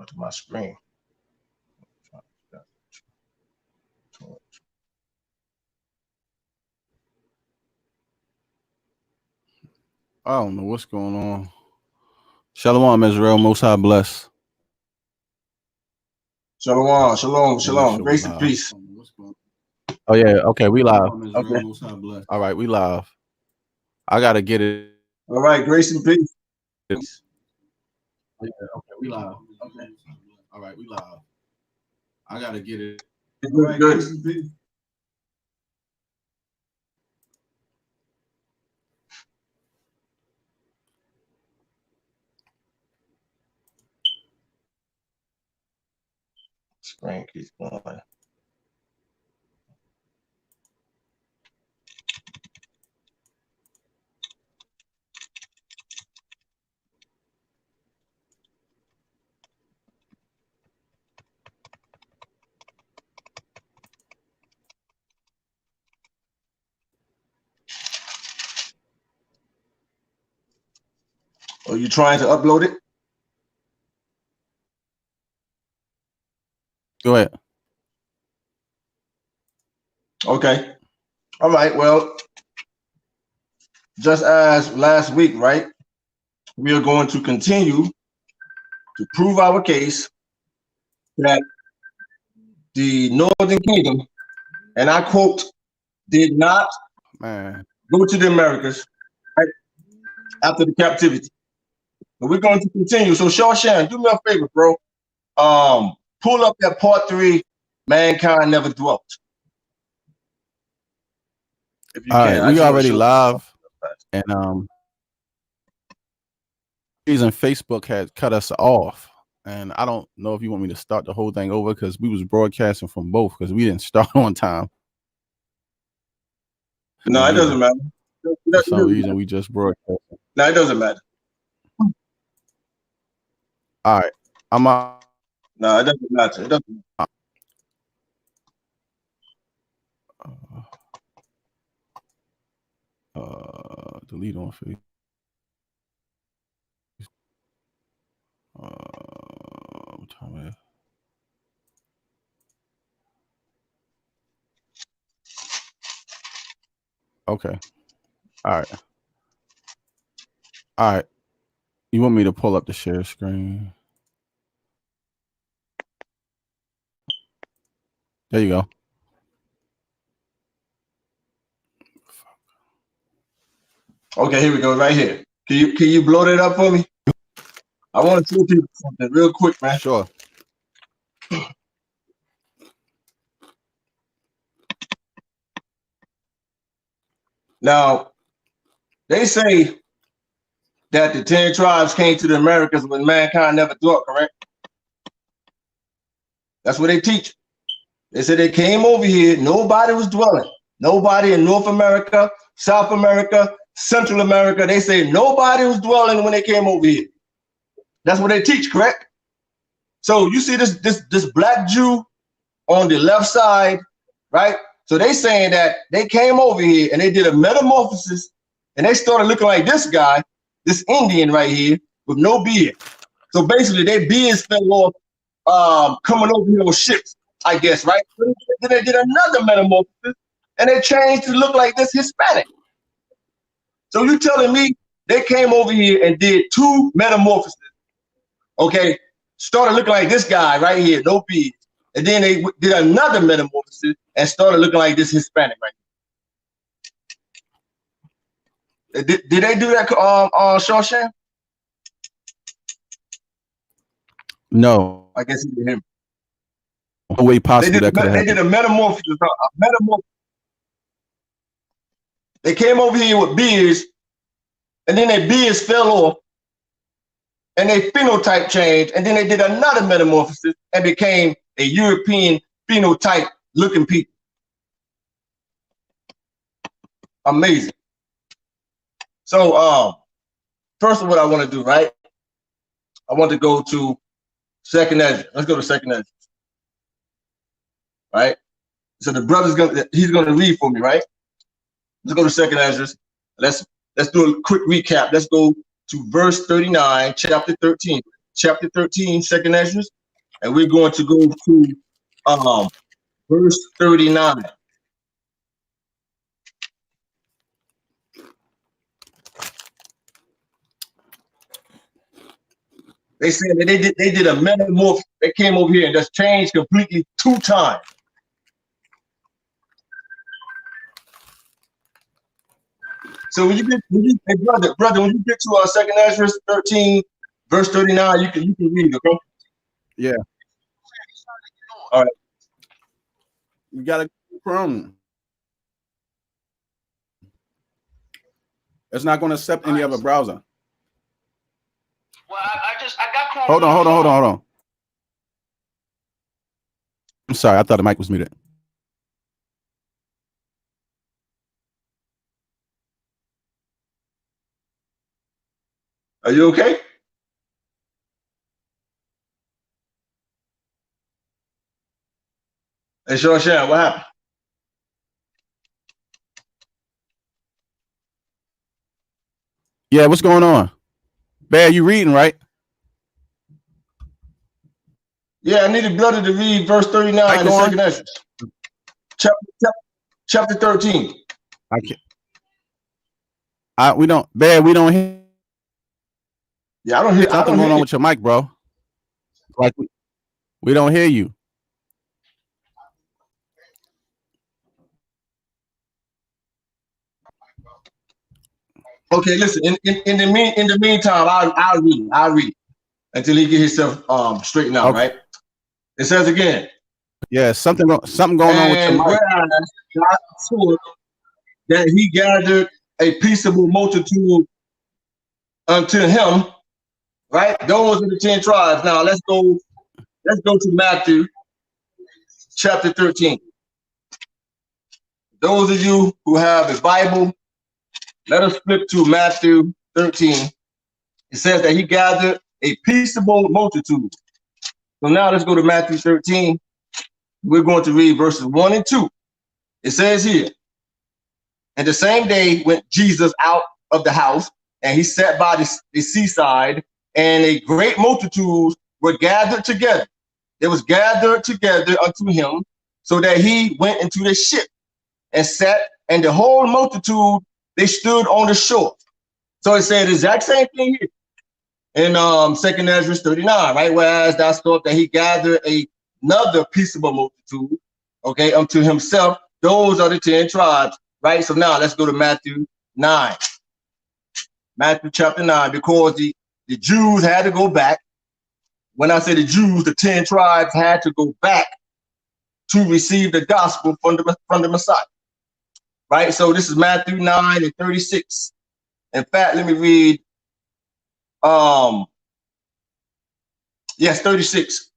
to my screen. I don't know what's going on. Shalom, Israel. Most High bless. Shalom, shalom, shalom. Grace and peace. Oh yeah, okay, we live. Okay. All right, we live. I gotta get it. All right, grace and peace. Oh, yeah, okay, we live. Okay. All right, we live. I gotta get it. Good, right, good. Grace and peace. Screen keeps going. Are you trying to upload it? Go ahead. Okay. All right. Well, just as last week, right? We are going to continue to prove our case that the Northern Kingdom, and I quote, did not go to the Americas right after the captivity. But we're going to continue. So, Shawshan, do me a favor, bro. Pull up that part 3, mankind never dwelt. If you All can. right, we already live, and reason Facebook had cut us off, and I don't know if you want me to start the whole thing over because we was broadcasting from both because we didn't start on time. No, it doesn't matter. For some reason, we just broadcast. No, it doesn't matter. All right, I'm out. No, it doesn't matter. It doesn't matter. Delete on Facebook. What time is it? Okay. All right. All right. You want me to pull up the share screen? There you go. Okay, here we go, right here. Can you blow that up for me? I want to show people something real quick, man. Sure. Now, they say that the 10 tribes came to the Americas when mankind never dwelt, correct? That's what they teach. They said they came over here, nobody was dwelling. Nobody in North America, South America, Central America. They say nobody was dwelling when they came over here. That's what they teach, correct? So you see this black Jew on the left side, right? So they saying that they came over here and they did a metamorphosis and they started looking like this guy, this Indian right here with no beard. So basically their beards fell off coming over here on ships, I guess, right? Then they did another metamorphosis and they changed to look like this Hispanic. So you telling me they came over here and did 2 metamorphoses, okay? Started looking like this guy right here, no beard. And then they did another metamorphosis and started looking like this Hispanic right here. Did they do that, Shawshan? No. I guess it was him. No way possible that could have happened. They did a metamorphosis. They came over here with beards, and then their beards fell off, and they phenotype changed, and then they did another metamorphosis and became a European phenotype looking people. Amazing. So first of what I want to do, right? I want to go to 2nd Ezra. Let's go to 2nd Ezra. Right? So the brother's he's gonna read for me, right? Let's go to 2nd Ezra. Let's do a quick recap. Let's go to verse 39, chapter 13. chapter 13, second Ezra, and we're going to go to verse 39. They said that they did a metamorph. They came over here and just changed completely 2 times. So when you get, hey brother, when you get to second Ezra 13, verse 39, you can read it, okay? Yeah. All right. You gotta go Chrome. It's not going to accept any other browser. Well, I got Chrome. Hold on. I'm sorry, I thought the mic was muted. Are you okay? Hey, Shawshan, what happened? Yeah, what's going on? Bear, you reading, right? Yeah, I needed brother to read verse 39 in the second Ezra. Chapter 13. I can't. We don't hear. Yeah, I don't hear something going on with your mic, bro. Like we don't hear you. Okay, listen. In the meantime, I'll read until he get himself straightened out. Okay. Right? It says again. Yeah, something going on with your mic. Whereas God saw that he gathered a peaceable multitude unto him. Right? Those are the 10 tribes. Now let's go to Matthew chapter 13. Those of you who have a Bible, let us flip to Matthew 13. It says that he gathered a peaceable multitude. So now let's go to Matthew 13. We're going to read verses 1 and 2. It says here, and the same day went Jesus out of the house, and he sat by the seaside, and a great multitude were gathered together. They was gathered together unto him, so that he went into the ship and sat, and the whole multitude, they stood on the shore. So it said the exact same thing here in second Ezra 39, right? Whereas thou thought that he gathered another peaceable multitude, okay, unto himself. Those are the 10 tribes, right? So now let's go to Matthew 9. Matthew chapter 9, because the Jews had to go back. When I say the Jews, the 10 tribes had to go back to receive the gospel from the Messiah. Right? So this is Matthew 9 and 36. In fact, let me read 36.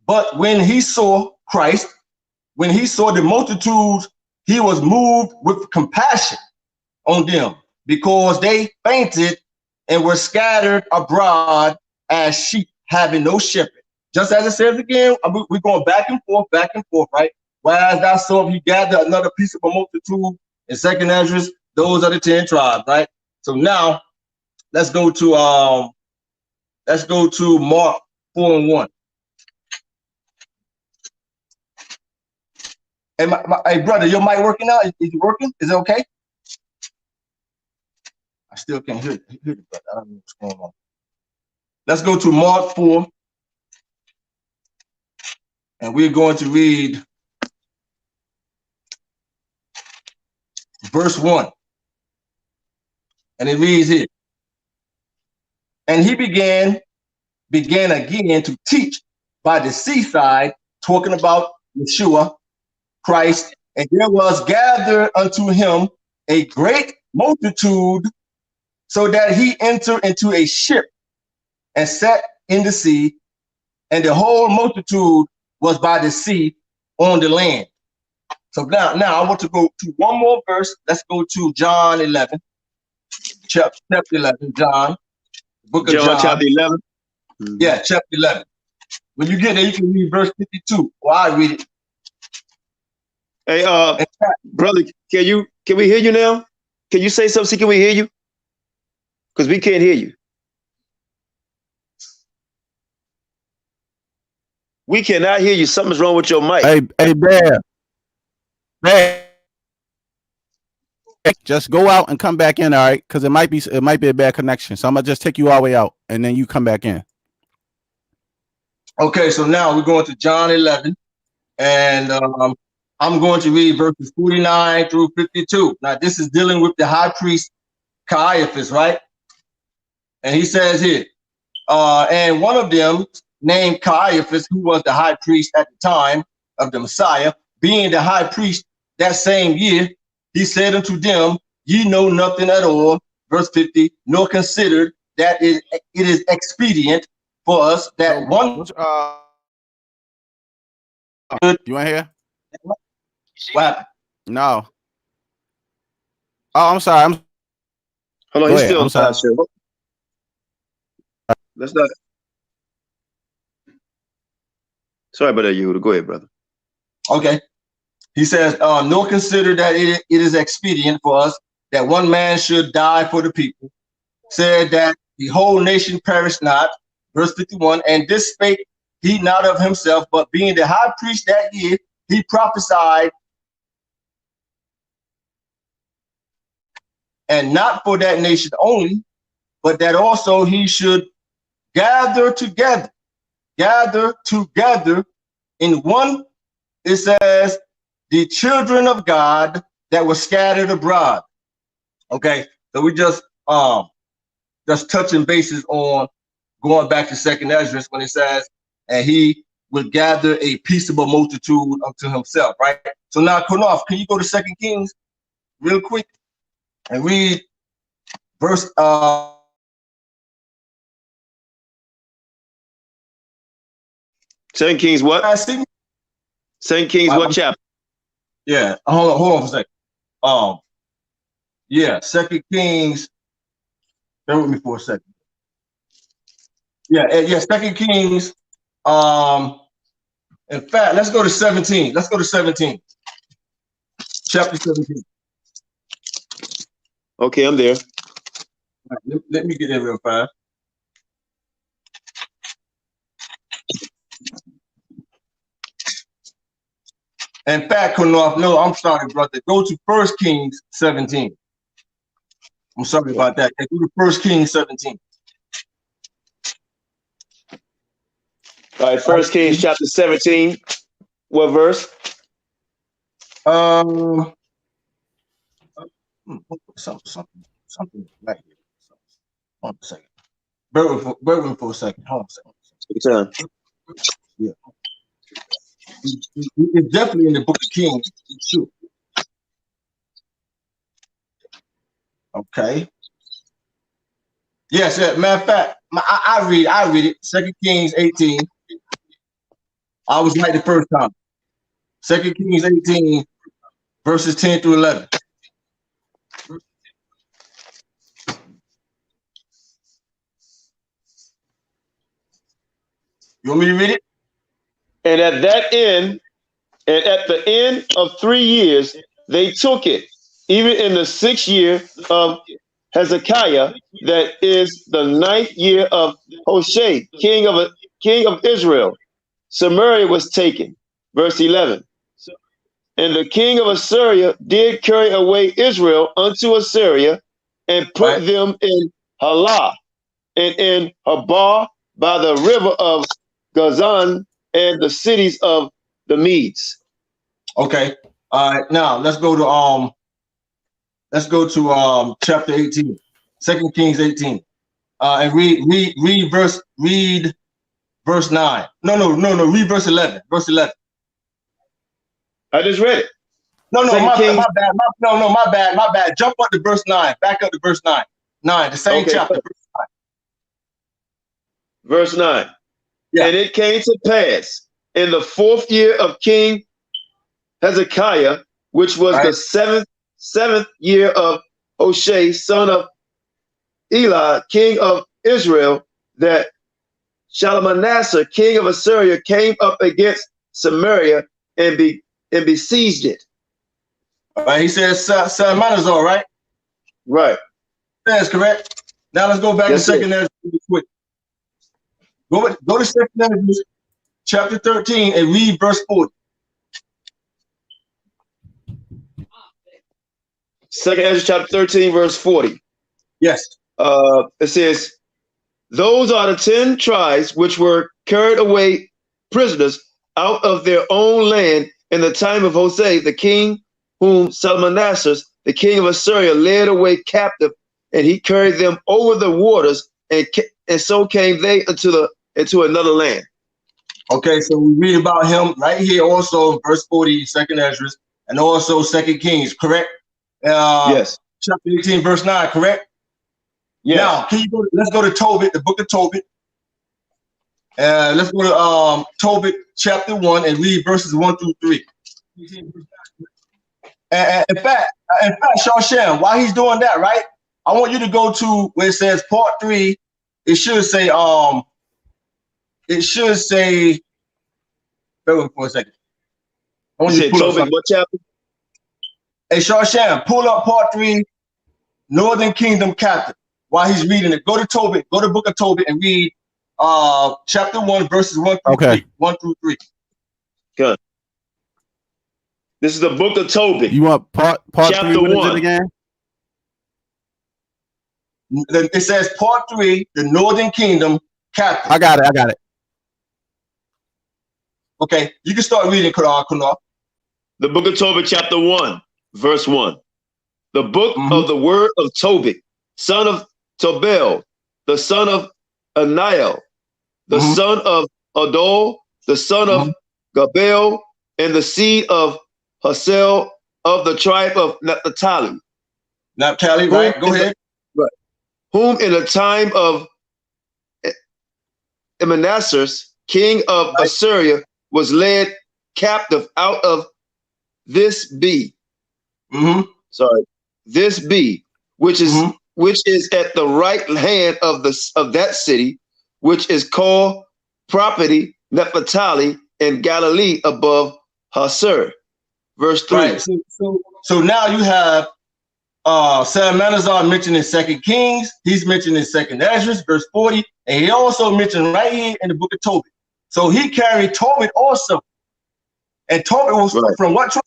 But when he saw Christ, when he saw the multitudes, he was moved with compassion on them, because they fainted and were scattered abroad as sheep having no shepherd. Just as it says again, we're going back and forth, right? Whereas thou saw he gathered another peaceable multitude in second Ezra, those are the 10 tribes, right? So now let's go to Mark 4 and 1. Hey brother, your mic working now? Is it working? Is it okay? I still can't hear it, brother. I don't know what's going on. Let's go to Mark 4. And we're going to read verse 1. And it reads here. And he began again to teach by the seaside, talking about Yeshua, Christ. And there was gathered unto him a great multitude, so that he entered into a ship and sat in the sea, and the whole multitude was by the sea on the land. So now I want to go to one more verse. Let's go to John 11, chapter 11, John, book of John. Chapter 11? Yeah, chapter 11. When you get there, you can read verse 52, or I read it. Hey, brother, can we hear you now? Can you say something? Can we hear you? Because we can't hear you. We cannot hear you. Something's wrong with your mic. Hey, Bear. Just go out and come back in, all right? Because it might be a bad connection. So I'm gonna just take you all the way out, and then you come back in. Okay, so now we're going to John 11, and I'm going to read verses 49 through 52. Now, this is dealing with the high priest Caiaphas, right? And he says here, and one of them named Caiaphas, who was the high priest at the time of the Messiah, being the high priest that same year, he said unto them, ye know nothing at all, verse 50, nor considered that it is expedient for us that one. You want to hear? What happened? No. Oh, I'm sorry. Hold on, he's still I'm sorry. Let's not. Sorry about that, Yehuda. Go ahead, brother. Okay. He says, nor consider that it is expedient for us that one man should die for the people, said that the whole nation perish not. Verse 51, and this spake he not of himself, but being the high priest that year, he prophesied, and not for that nation only, but that also he should gather together in one, it says, the children of God that were scattered abroad. Okay, so we just touching bases on going back to 2nd Ezra when it says, and he would gather a peaceable multitude unto himself, right? So now, QANATH, can you go to 2nd Kings real quick and read verse 2 Kings what? 2 Kings what chapter? Yeah, hold on for a second. Yeah, 2 Kings. Bear with me for a second. Yeah, 2 Kings. In fact, let's go to 17. Let's go to 17. Chapter 17. Okay, I'm there. Right, let me get there real fast. In fact, QANATH, no, I'm sorry, brother. Go to 1 Kings 17. I'm sorry about that. Go to 1 Kings 17. All right, 1 Kings chapter 17. What verse? Something right here. Hold on a second. Bear with me for a second. Hold on a second. Take your time. Yeah. It's definitely in the book of Kings. Sure. Okay. Yes, matter of fact, I read it. 2 Kings 18. I was right the first time. 2 Kings 18, verses 10 through 11. You want me to read it? And at the end of 3 years, they took it, even in the 6th year of Hezekiah, that is the 9th year of Hoshea, king of Israel. Samaria was taken. Verse 11. And the king of Assyria did carry away Israel unto Assyria, and put them in Halah, and in Habah by the river of Gazan, and the cities of the Medes. Okay. All right. Now let's go to chapter 18, 2 Kings 18. And read verse 9. No, read verse 11. Verse 11. I just read it. No, my bad. My bad. Jump up to verse 9. Back up to verse 9. 9, the same chapter. Verse 9. Yeah. And it came to pass in the 4th year of King Hezekiah, which was the seventh year of Hoshea, son of Elah, king of Israel, that Shalmaneser, king of Assyria, came up against Samaria and besieged it. All right, he says Shalmaneser, right? Right. That's correct. Now let's go back to 2nd Ezra really quick. Go to 2nd Ezra chapter 13 and read verse 40. Second Ezra chapter 13, verse 40. Yes. It says, those are the 10 tribes which were carried away prisoners out of their own land in the time of Hosea, the king, whom Salmanassar, the king of Assyria, led away captive, and he carried them over the waters, and so came they into another land. Okay, so we read about him right here also, verse 40, second Ezra, and also second Kings, correct? Yes. Chapter 18, verse 9, correct? Yes. Now, let's go to Tobit, the book of Tobit. Let's go to Tobit chapter 1 and read verses 1 through 3. And in fact, Shawshan, while he's doing that, right? I want you to go to where it says part 3. It should say, bear with me for a second. I want you to pull up something. What chapter? Hey, Shawshan, pull up part 3, Northern Kingdom captive. While he's reading it, go to Tobit, go to book of Tobit and read chapter 1, verses 1 through 3. 1 through 3. Good. This is the book of Tobit. You want part chapter 3? What 1. is it again? It says part 3, the Northern Kingdom captive. I got it. Okay, you can start reading, Kunal. The book of Tobit, chapter 1, verse 1. The book of the word of Tobit, son of Tobel, the son of Aniel, the son of Adol, the son of Gabel, and the seed of Hasel of the tribe of Naphtali. Naphtali, right? Go ahead. Right. Whom in the time of Manasseh, king of Assyria, was led captive out of this B. This B, which is at the right hand of that city, which is called property Naphtali in Galilee above Hasur. Verse 3. Right. So now you have Salmanazar mentioned in 2 Kings. He's mentioned in 2nd Ezra, verse 40, and he also mentioned right here in the book of Tobit. So he carried Tobit also, and Tobit was from what tribe?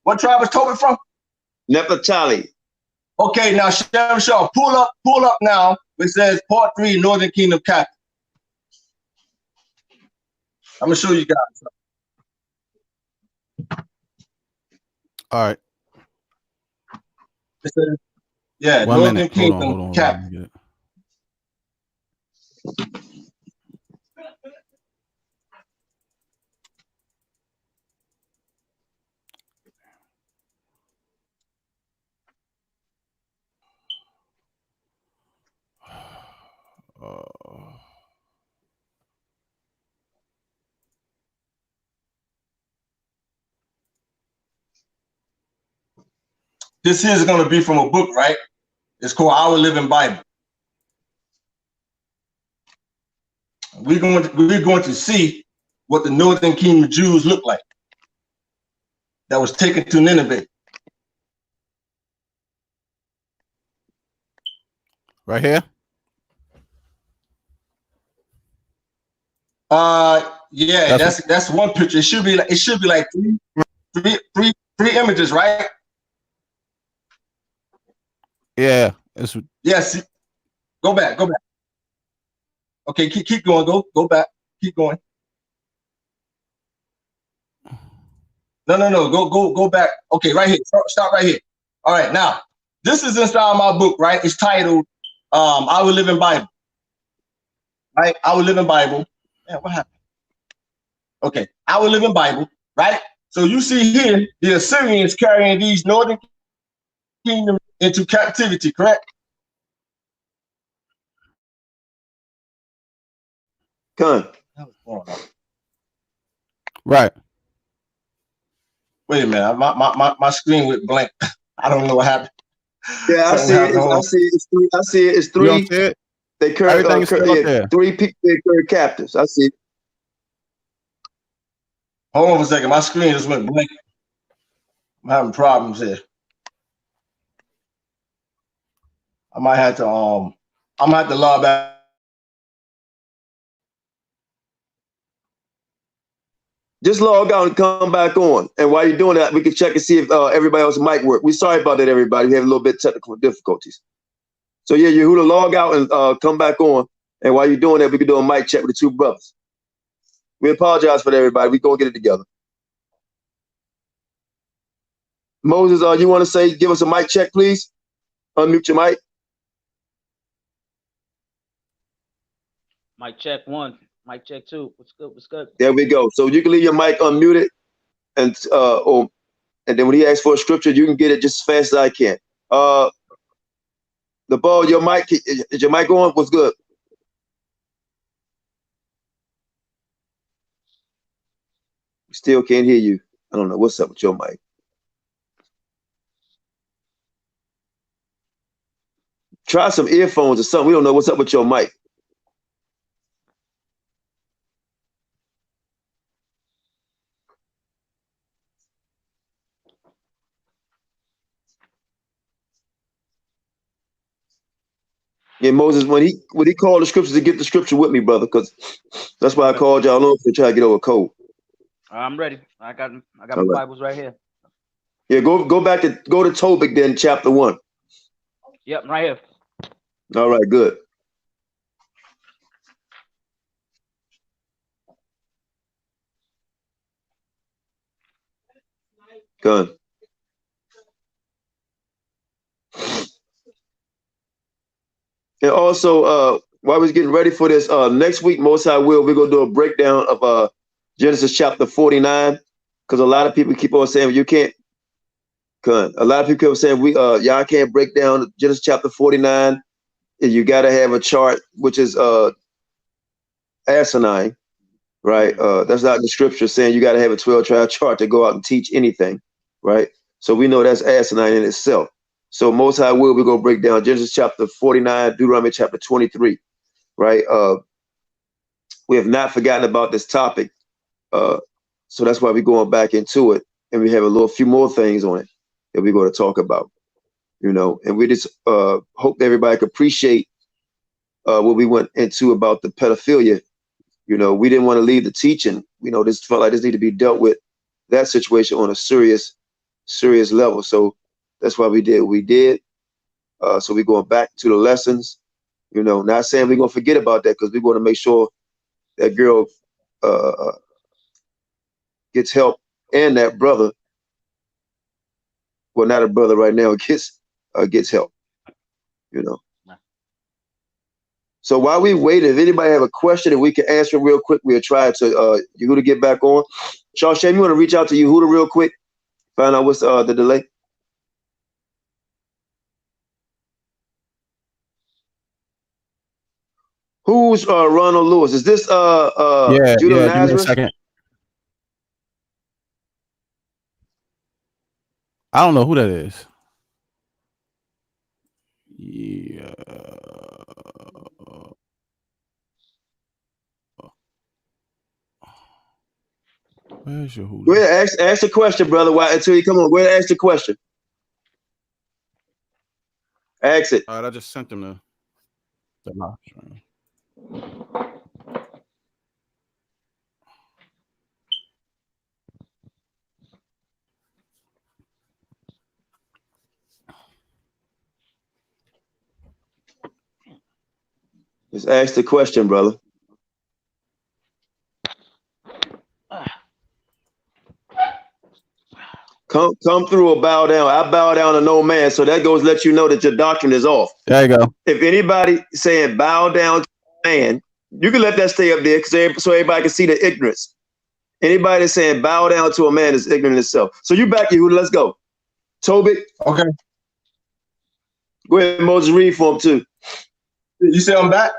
What tribe was Tobit from? Naphtali. Okay, now Shem Shaw, pull up now. It says part 3, Northern Kingdom captive. I'm gonna show you guys something. All right. It says, yeah, 1 Northern minute. Kingdom Hold on. captive. This here is going to be from a book, right? It's called Our Living Bible. We're going to see what the Northern Kingdom Jews look like that was taken to Nineveh. Right here. Yeah, that's one picture. It should be like three images, right? Yeah. Yes. Go back. Okay, keep going. Go back. Keep going. No. Go back. Okay, right here. Start right here. All right, now this is inside my book, right? It's titled Our Living Bible. Right? Our Living Bible. Man, what happened? Okay, Our Living Bible, right? So you see here the Assyrians carrying these Northern Kingdom into captivity, correct? Good. Right. Wait a minute, my screen went blank. I don't know what happened. Yeah, I see it. It's three. You don't see it? They carry three people. They carry captives. I see. Hold on for a second. My screen just went blank. I'm having problems here. I might have to I'm gonna have to log back. Just log out and come back on. And while you're doing that, we can check and see if everybody else's mic work. We're sorry about that, everybody. We have a little bit of technical difficulties. So yeah, Yehuda, log out and come back on. And while you're doing that, we can do a mic check with the two brothers. We apologize for that, everybody. We're going to get it together. Moses, you want to give us a mic check, please? Unmute your mic. Mic check 1. Mic check 2. What's good? What's good? There we go. So you can leave your mic unmuted, and then when he asks for a scripture, you can get it just as fast as I can. The ball, your mic, is your mic on? What's good? Still can't hear you. I don't know what's up with your mic. Try some earphones or something. We don't know what's up with your mic. Yeah, Moses, when he called the scriptures, to get the scripture with me, brother, because that's why I called y'all on to try to get over cold. I'm ready. I got my Bibles right here. Yeah, go to Tobit then, chapter 1. Yep, right here. All right, good. Good. And also, while we're getting ready for this, next week, most I will, we're gonna do a breakdown of Genesis chapter 49, because a lot of people keep on saying you can't. A lot of people keep saying y'all can't break down Genesis chapter 49. You got to have a chart, which is asinine, right? That's not in the scripture saying you got to have a 12-tribe chart to go out and teach anything, right? So we know that's asinine in itself. So most high will, we're going to break down Genesis chapter 49, Deuteronomy chapter 23, right? We have not forgotten about this topic. So that's why we're going back into it. And we have a few more things on it that we're going to talk about, and we just hope everybody can appreciate what we went into about the pedophilia. We didn't want to leave the teaching. This felt like this need to be dealt with, that situation on a serious level. So that's why we did what we did. So we're going back to the lessons, not saying we're going to forget about that, because we want to make sure that girl gets help, and that brother, well, not a brother right now, gets help, So while we wait, if anybody have a question and we can answer it real quick, we'll try to Yehuda get back on. Shashem, you want to reach out to Yehuda real quick? Find out what's the delay. Who's Ronald Lewis? Is this Judah give me a Nazareth? second. I don't know who that is. Yeah. Where's your Hulu? Go ahead, ask the question, brother. Until you come on, go ahead and ask the question. Ask it. All right, I just sent them the live stream. Just ask the question, brother. Come through or bow down. I bow down to no man. So that goes let you know that your doctrine is off. There you go. If anybody saying bow down to a man, you can let that stay up there so everybody can see the ignorance. Anybody that's saying bow down to a man is ignorant itself. So you back, Yehuda. Let's go. Tobit. Okay. Go ahead, Moses, read for him too. You say I'm back?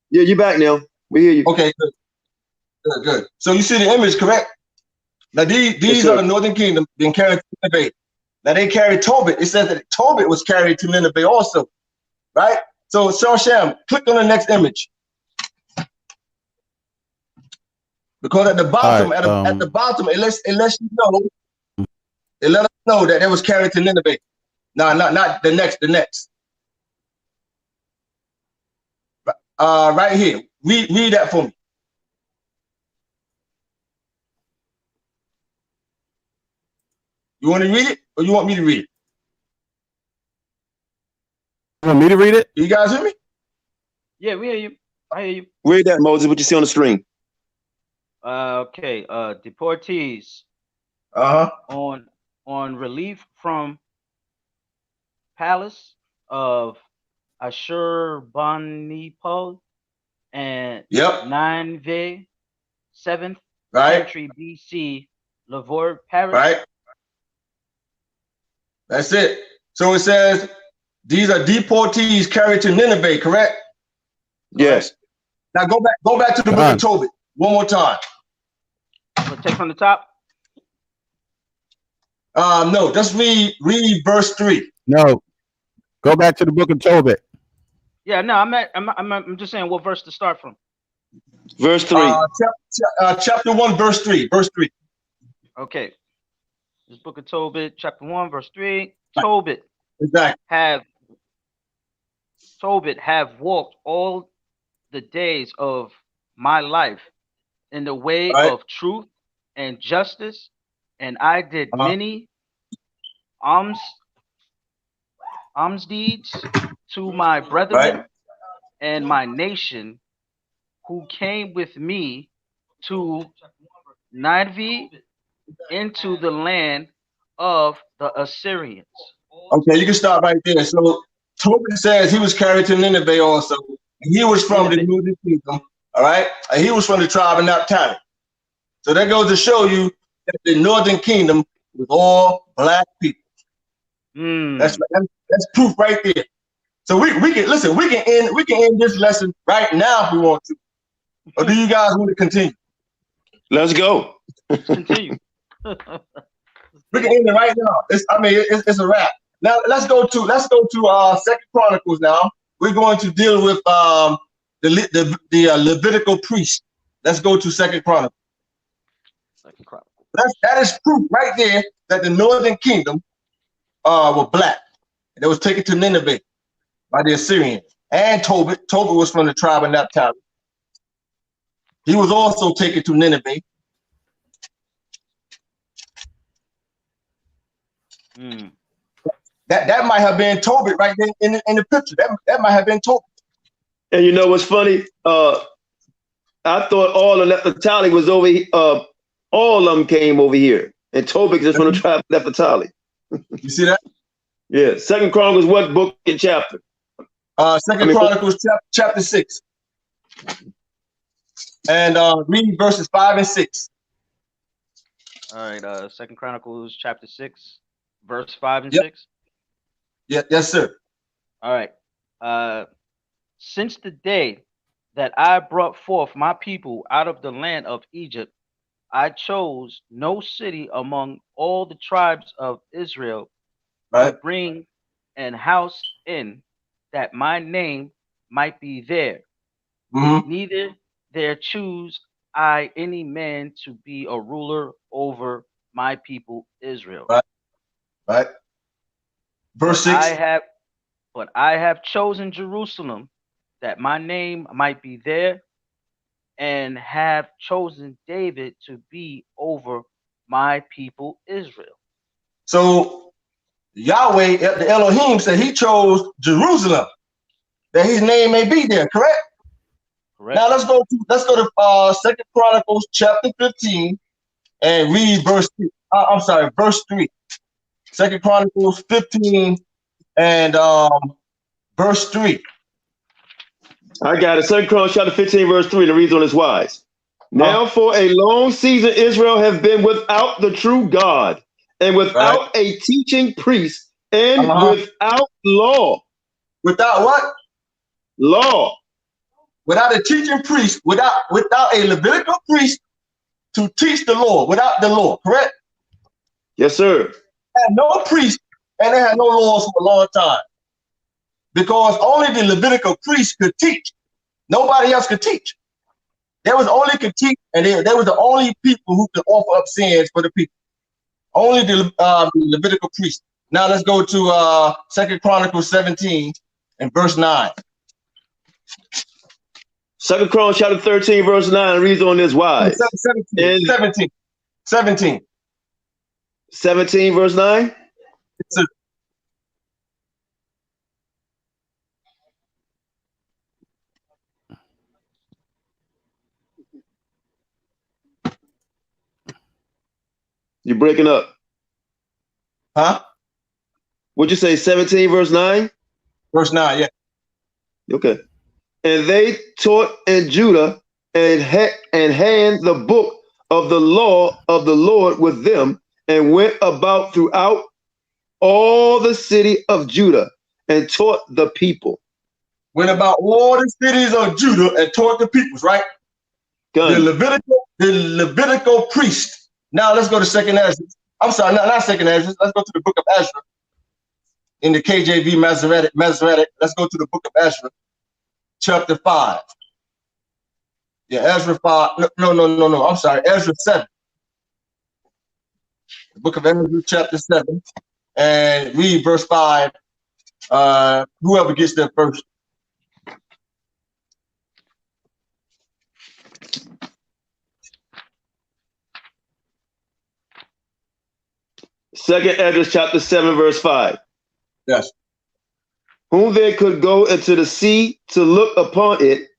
Yeah, you back now. We hear you. Okay, good. So you see the image, correct? Now these are the northern kingdom being carried to Nineveh. Now they carried Tobit. It says that Tobit was carried to Nineveh also, right? So Sham, click on the next image. Because at the bottom, right, at the bottom, it lets you know, it let us know that it was carried to Nineveh. No, not the next. Right here. Read that for me. You want to read it, or you want me to read it? You want me to read it? You guys hear me? Yeah, we hear you. I hear you. Read that, Moses. What you see on the screen? Okay. Deportees on relief from palace of Ashurbanipal and Nineveh, 7th century BC, Lavore Parish. Right. That's it. So it says these are deportees carried to Nineveh, correct? Yes. Now go back to the book of Tobit one more time. So take from the top. No, just read verse 3. No, go back to the book of Tobit. Yeah, no, I'm just saying what verse to start from. Verse 3. Chapter 1, verse 3. Verse 3. Okay. This book of Tobit, chapter 1, verse 3. Tobit have walked all the days of my life in the way of truth and justice, and I did many alms deeds to my brethren and my nation who came with me to Nineveh into the land of the Assyrians. Okay, you can stop right there. So Tobit says he was carried to Nineveh also. And he was from the northern kingdom, all right? And he was from the tribe of Naphtali. So that goes to show you that the northern kingdom was all black people. That's proof right there. So we can listen. We can end this lesson right now if we want to. Or do you guys want to continue? Let's go. Continue. We can end it right now. It's a wrap. Now let's go to 2 Chronicles. Now we're going to deal with the Levitical priest. Let's go to 2 Chronicles. That is proof right there that the northern kingdom were black. And they was taken to Nineveh by the Assyrians. And Tobit was from the tribe of Naphtali. He was also taken to Nineveh. That might have been Tobit right there in the picture. That might have been Tobit. And you know what's funny? I thought all of Naphtali was over here. All of them came over here. And Tobit is from the tribe of Naphtali. You see that? Yeah. 2 Chronicles, what book and chapter? 2 Chronicles chapter 6. And read verses 5 and 6. All right, 2 Chronicles chapter 6, verse 5 and 6. Yeah, yes, sir. All right. Since the day that I brought forth my people out of the land of Egypt, I chose no city among all the tribes of Israel to bring an house in, that my name might be there. Neither there choose I any man to be a ruler over my people Israel. Right. Verse 6. But I have chosen Jerusalem, that my name might be there, and have chosen David to be over my people Israel. So Yahweh, the Elohim, said he chose Jerusalem, that his name may be there, correct? Correct. Now let's go to 2 Chronicles chapter 15 and read verse 3. Verse 3. 2 Chronicles 15 and verse 3. I got it. 2 Chronicles chapter 15, verse 3. The reason is wise. Now for a long season Israel has been without the true God, and without a teaching priest, and without law. Without what? Law. Without a teaching priest, without a Levitical priest to teach the law, without the law, correct? Yes, sir. They had no priest, and they had no laws for a long time. Because only the Levitical priest could teach. Nobody else could teach. They was only could teach, and they were the only people who could offer up sins for the people. Only the Levitical priest. Now let's go to 2 Chronicles 17 and verse 9. 2 Chronicles chapter 13, verse 9 reads on this wise. 17. 17 verse 9. You're breaking up. Huh? What'd you say? 17 verse 9? Verse 9, yeah. Okay. And they taught in Judah and hand the book of the law of the Lord with them, and went about throughout all the city of Judah and taught the people. Went about all the cities of Judah and taught the peoples, right? The Levitical priest. Now let's go to second Ezra. I'm sorry, not second Ezra. Let's go to the book of Ezra. In the KJV Masoretic. Let's go to the book of Ezra, chapter 5. Yeah, Ezra 5. No. I'm sorry, Ezra 7. The book of Ezra, chapter 7. And read verse 5. Whoever gets there first. Second Ezra chapter 7 verse 5. Yes. Whom they could go into the sea to look upon it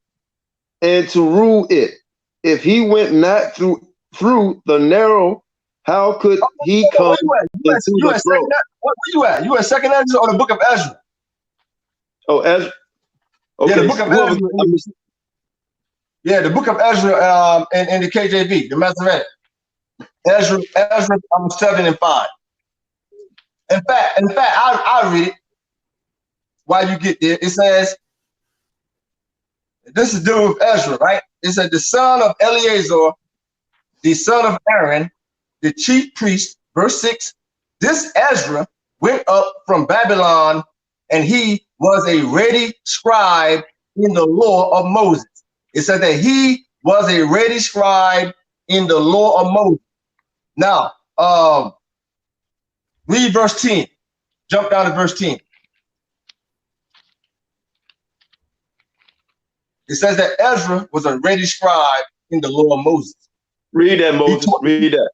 and to rule it. If he went not through the narrow, how could he come into the throne? Where you at? You at second Ezra or the book of Ezra? Oh, Ezra. Okay. Yeah, the book of Ezra. Yeah, the book of Ezra in the KJV, the Masoretic. Ezra 7 and 5. In fact, I'll read it while you get there. It says, this is dealing with Ezra, right? It said, the son of Eleazar, the son of Aaron, the chief priest, verse 6, this Ezra went up from Babylon, and he was a ready scribe in the law of Moses. It said that he was a ready scribe in the law of Moses. Now, read verse 10. Jump down to verse 10. It says that Ezra was a ready scribe in the law of Moses. Read that, Moses. Read that.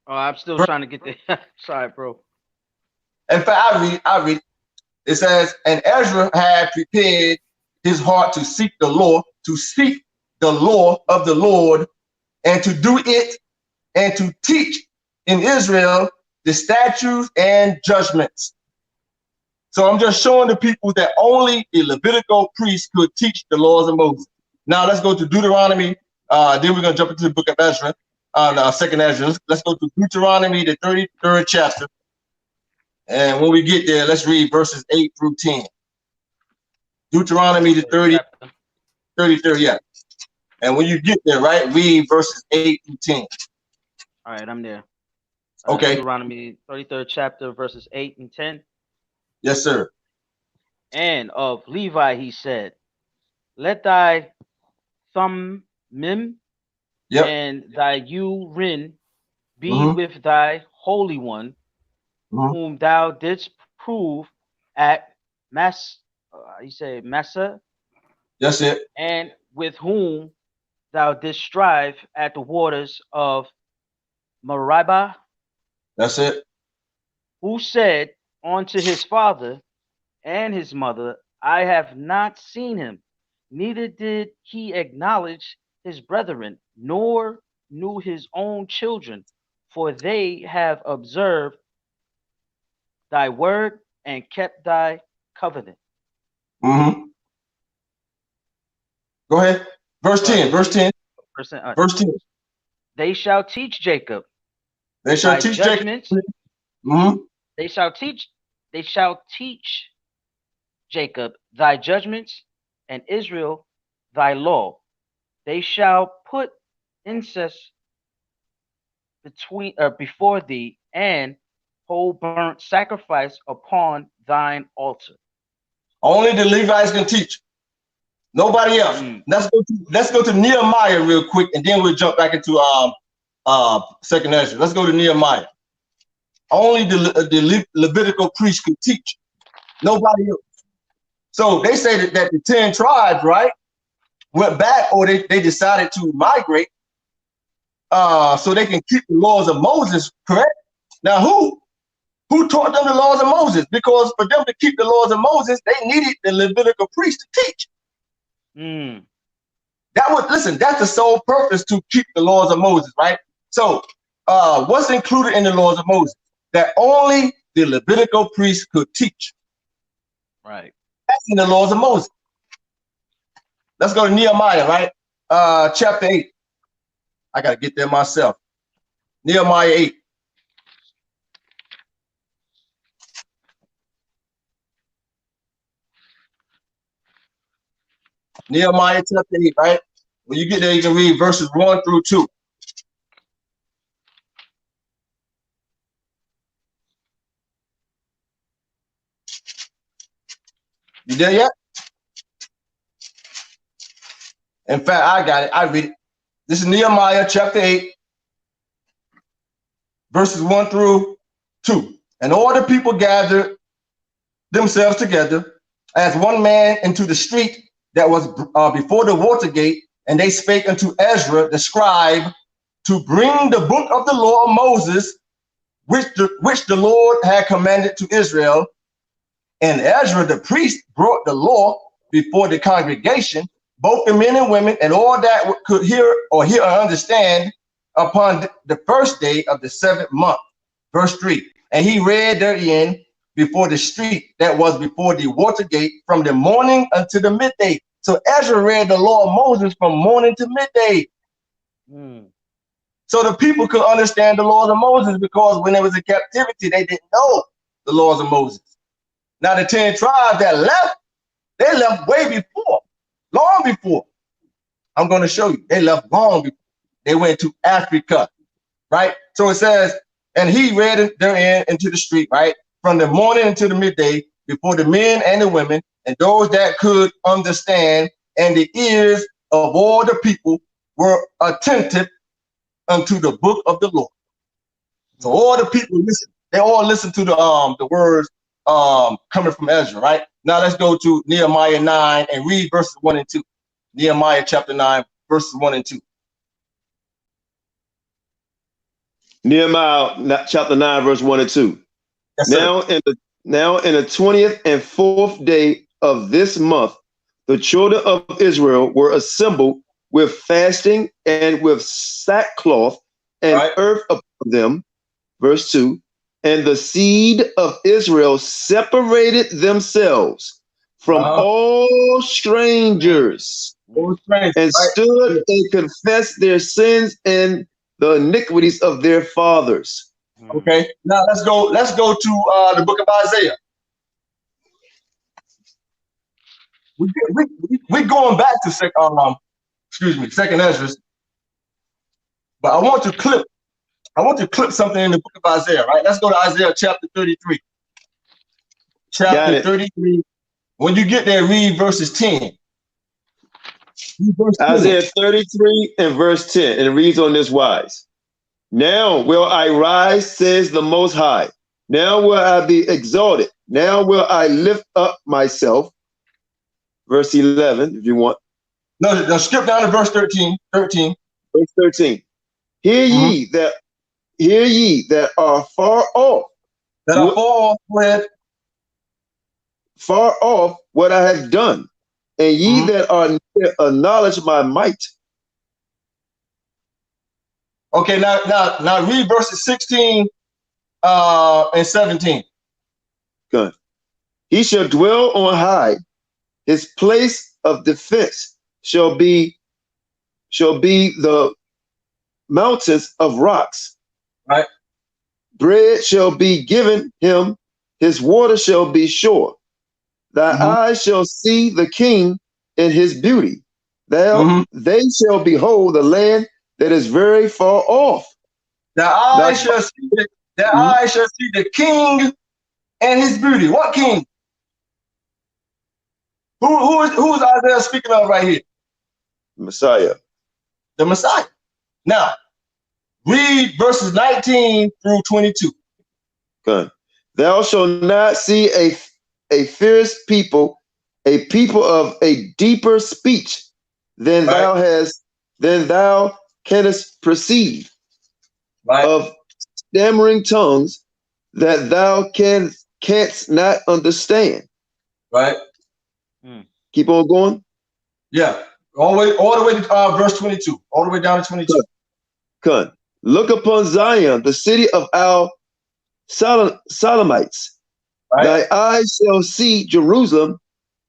Oh, I'm still trying to get there. Sorry, bro. In fact, I read. It says, and Ezra had prepared his heart to seek the law of the Lord, and to do it, and to teach in Israel the statutes and judgments. So I'm just showing the people that only the Levitical priest could teach the laws of Moses. Now let's go to Deuteronomy. Then we're going to jump into the book of Ezra, second Ezra. Let's go to Deuteronomy, the 33rd chapter. And when we get there, let's read verses 8 through 10. Deuteronomy, the 33rd, yeah. And when you get there, right, read verses 8 through 10. All right, I'm there. Okay. Deuteronomy 33rd chapter, verses 8 and 10. Yes, sir. And of Levi he said, let thy Thummim and thy Urim be with thy Holy One, whom thou didst prove at Massa. That's it. And with whom thou didst strive at the waters of Meribah. That's it. Who said unto his father and his mother, I have not seen him, neither did he acknowledge his brethren, nor knew his own children, for they have observed thy word and kept thy covenant. Go ahead. Verse 10. Verse 10. Verse 10. They shall teach Jacob. They shall teach judgments. Jacob. They shall teach Jacob thy judgments, and Israel thy law. They shall put incense before thee, and whole burnt sacrifice upon thine altar. Only the Levites can teach. Nobody else. Let's go to Nehemiah real quick, and then we'll jump back into second Ezra. Let's go to Nehemiah. Only the Levitical priest could teach. Nobody else. So they say that the 10 tribes, right, went back, or they decided to migrate so they can keep the laws of Moses, correct? Now, who taught them the laws of Moses? Because for them to keep the laws of Moses, they needed the Levitical priest to teach. That's the sole purpose, to keep the laws of Moses, right? So what's included in the laws of Moses? That only the Levitical priest could teach. Right. That's in the laws of Moses. Let's go to Nehemiah, right? Chapter 8. I got to get there myself. Nehemiah 8. Nehemiah chapter 8, right? When you get there, you can read verses 1 through 2. You there yet? In fact, I got it. I read it. This is Nehemiah chapter 8, verses 1 through 2. And all the people gathered themselves together as one man into the street that was before the water gate, and they spake unto Ezra the scribe to bring the book of the law of Moses, which the Lord had commanded to Israel. And Ezra the priest brought the law before the congregation, both the men and women, and all that could hear or understand, upon the first day of the 7th month. Verse 3. And he read therein before the street that was before the water gate from the morning until the midday. So Ezra read the law of Moses from morning to midday. So the people could understand the laws of Moses, because when they was in captivity, they didn't know the laws of Moses. Now the 10 tribes that left, they left way before, long before. I'm going to show you. They left long before. They went to Africa, right? So it says, and he read therein into the street, right? From the morning until the midday, before the men and the women, and those that could understand, and the ears of all the people were attentive unto the book of the Lord. So all the people listen. They all listen to the words coming from Ezra, right? Now let's go to Nehemiah 9 and read verses 1 and 2. Nehemiah chapter 9, verses 1 and 2. Nehemiah chapter 9, verse 1 and 2. Yes, now in the 20th and 4th day of this month, the children of Israel were assembled with fasting and with sackcloth and earth upon them. Verse 2. And the seed of Israel separated themselves from all strangers, and stood and confessed their sins and the iniquities of their fathers. Okay, now let's go to the book of Isaiah. We're going back to second Ezra, but I want to clip something in the book of Isaiah, right? Let's go to Isaiah chapter 33. Chapter 33. When you get there, read verses 10. Isaiah 33 and verse 10, and it reads on this wise. Now will I rise, says the Most High. Now will I be exalted. Now will I lift up myself. Verse 11, if you want. No, skip down to verse 13. Verse 13. Hear ye that are far off. That are far off. Far off what I have done, and ye that are near acknowledge my might. Okay, now read verses 16 and 17. Good. He shall dwell on high. His place of defense shall be the mountains of rocks. Right. Bread shall be given him. His water shall be sure. Thy eyes shall see the king in his beauty. They shall behold the land that is very far off. Their eyes shall see the king and his beauty. What king? Who is Isaiah speaking of right here? Messiah. The Messiah. Now, read verses 19 through 22. Good. Thou shalt not see a fierce people, a people of a deeper speech than thou canst perceive, of stammering tongues that thou canst not understand. Right. Keep on going. Yeah. All the way to verse 22. All the way down to 22. Come. Look upon Zion, the city of our Sodomites. Right. Thy eyes shall see Jerusalem,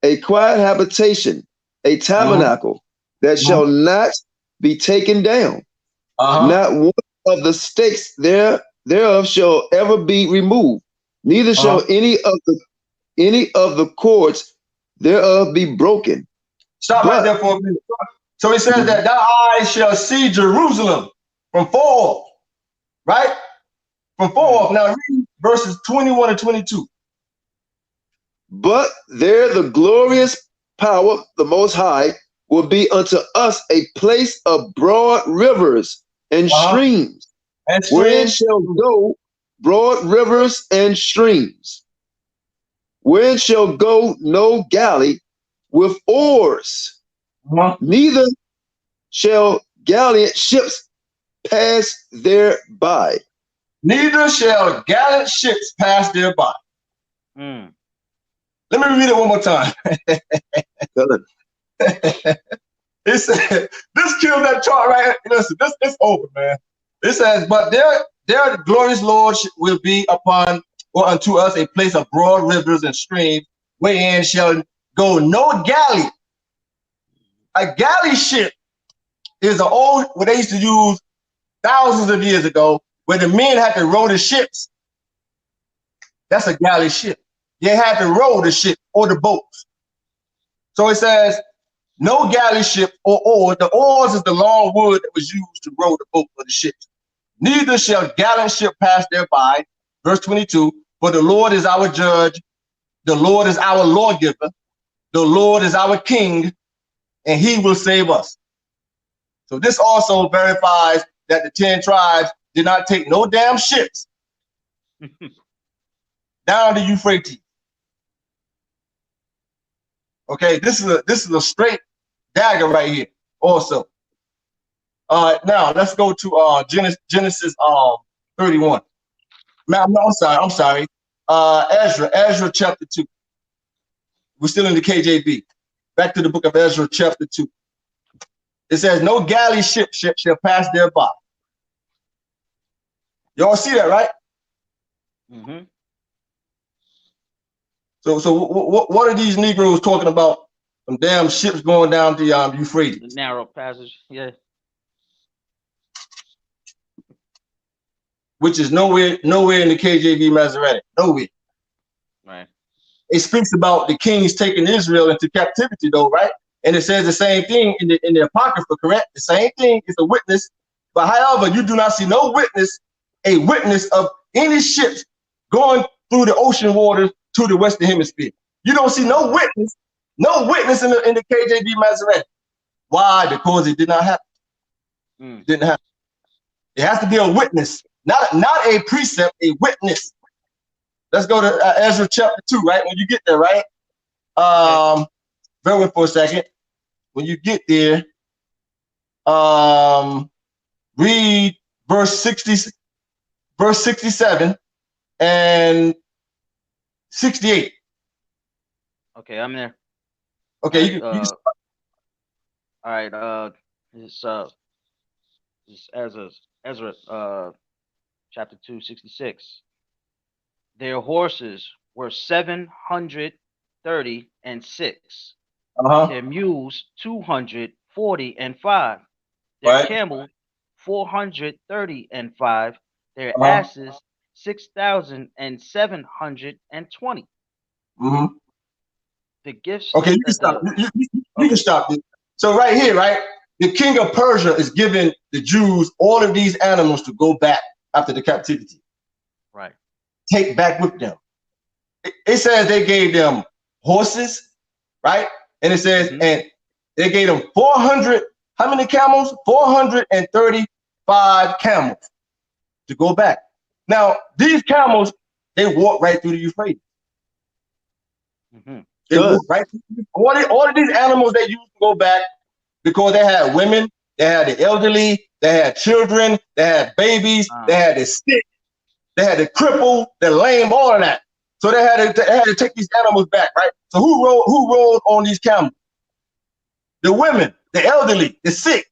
a quiet habitation, a tabernacle that shall not be taken down. Not one of the stakes thereof shall ever be removed, neither shall any of the cords thereof be broken. Stop right there for a minute. So he says that thy eyes shall see Jerusalem from far off. Right? From far off. Now read verses 21 and 22. But there the glorious power, the Most High, will be unto us a place of broad rivers and streams, wherein shall go broad rivers and streams, wherein shall go no galley with oars, neither shall gallant ships pass thereby. Neither shall gallant ships pass thereby. Let me read it one more time. It said, this killed that chart right here. Listen, this is over, man. It says, but their glorious Lord will be upon or unto us a place of broad rivers and streams, wherein shall go no galley. A galley ship is an old, what they used to use thousands of years ago, where the men had to row the ships. That's a galley ship. They had to row the ship or the boats. So it says, no galley ship or oar. The oars is the long wood that was used to row the boat or the ships. Neither shall gallant ship pass thereby. Verse 22, for the Lord is our judge. The Lord is our lawgiver. The Lord is our king, and he will save us. So this also verifies that the 10 tribes did not take no damn ships down the Euphrates. Okay, this is a straight dagger right here. Also, now let's go to Genesis 31. I'm sorry. Ezra chapter 2. We're still in the KJV. Back to the book of Ezra chapter 2. It says, no galley ship shall pass thereby. Y'all see that, right? So what are these Negroes talking about? Some damn ships going down the Euphrates. The narrow passage, yeah. Which is nowhere in the KJV Masoretic. Nowhere. Right. It speaks about the kings taking Israel into captivity, though, right? And it says the same thing in the Apocrypha, correct? The same thing is a witness. But however, you do not see no witness, a witness of any ships going through the ocean waters to the Western Hemisphere. You don't see no witness in the KJV Masoretic. Why? Because it did not happen. Didn't happen. It has to be a witness, not a precept, a witness. Let's go to Ezra chapter 2, right? When you get there, right? Bear with for a second. When you get there, read verse 67 and 68. Okay, I'm there. Okay, you can all right, this Ezra chapter 2, 66. Their horses were 736. Their mules 245. Their camels 435. Their asses 6,720. The gifts. Okay, you can stop. You can stop this. So right here, right, the king of Persia is giving the Jews all of these animals to go back after the captivity. Right. Take back with them. It says they gave them horses, right? And it says, and they gave them 400, how many camels? 435 camels to go back. Now, these camels, they walk right through the Euphrates. They walk right through. All of these animals they used to go back because they had women, they had the elderly, they had children, they had babies, they had the sick. they had the cripple, the lame, all of that. So they had to take these animals back, right? So who rode on these camels? The women, the elderly, the sick,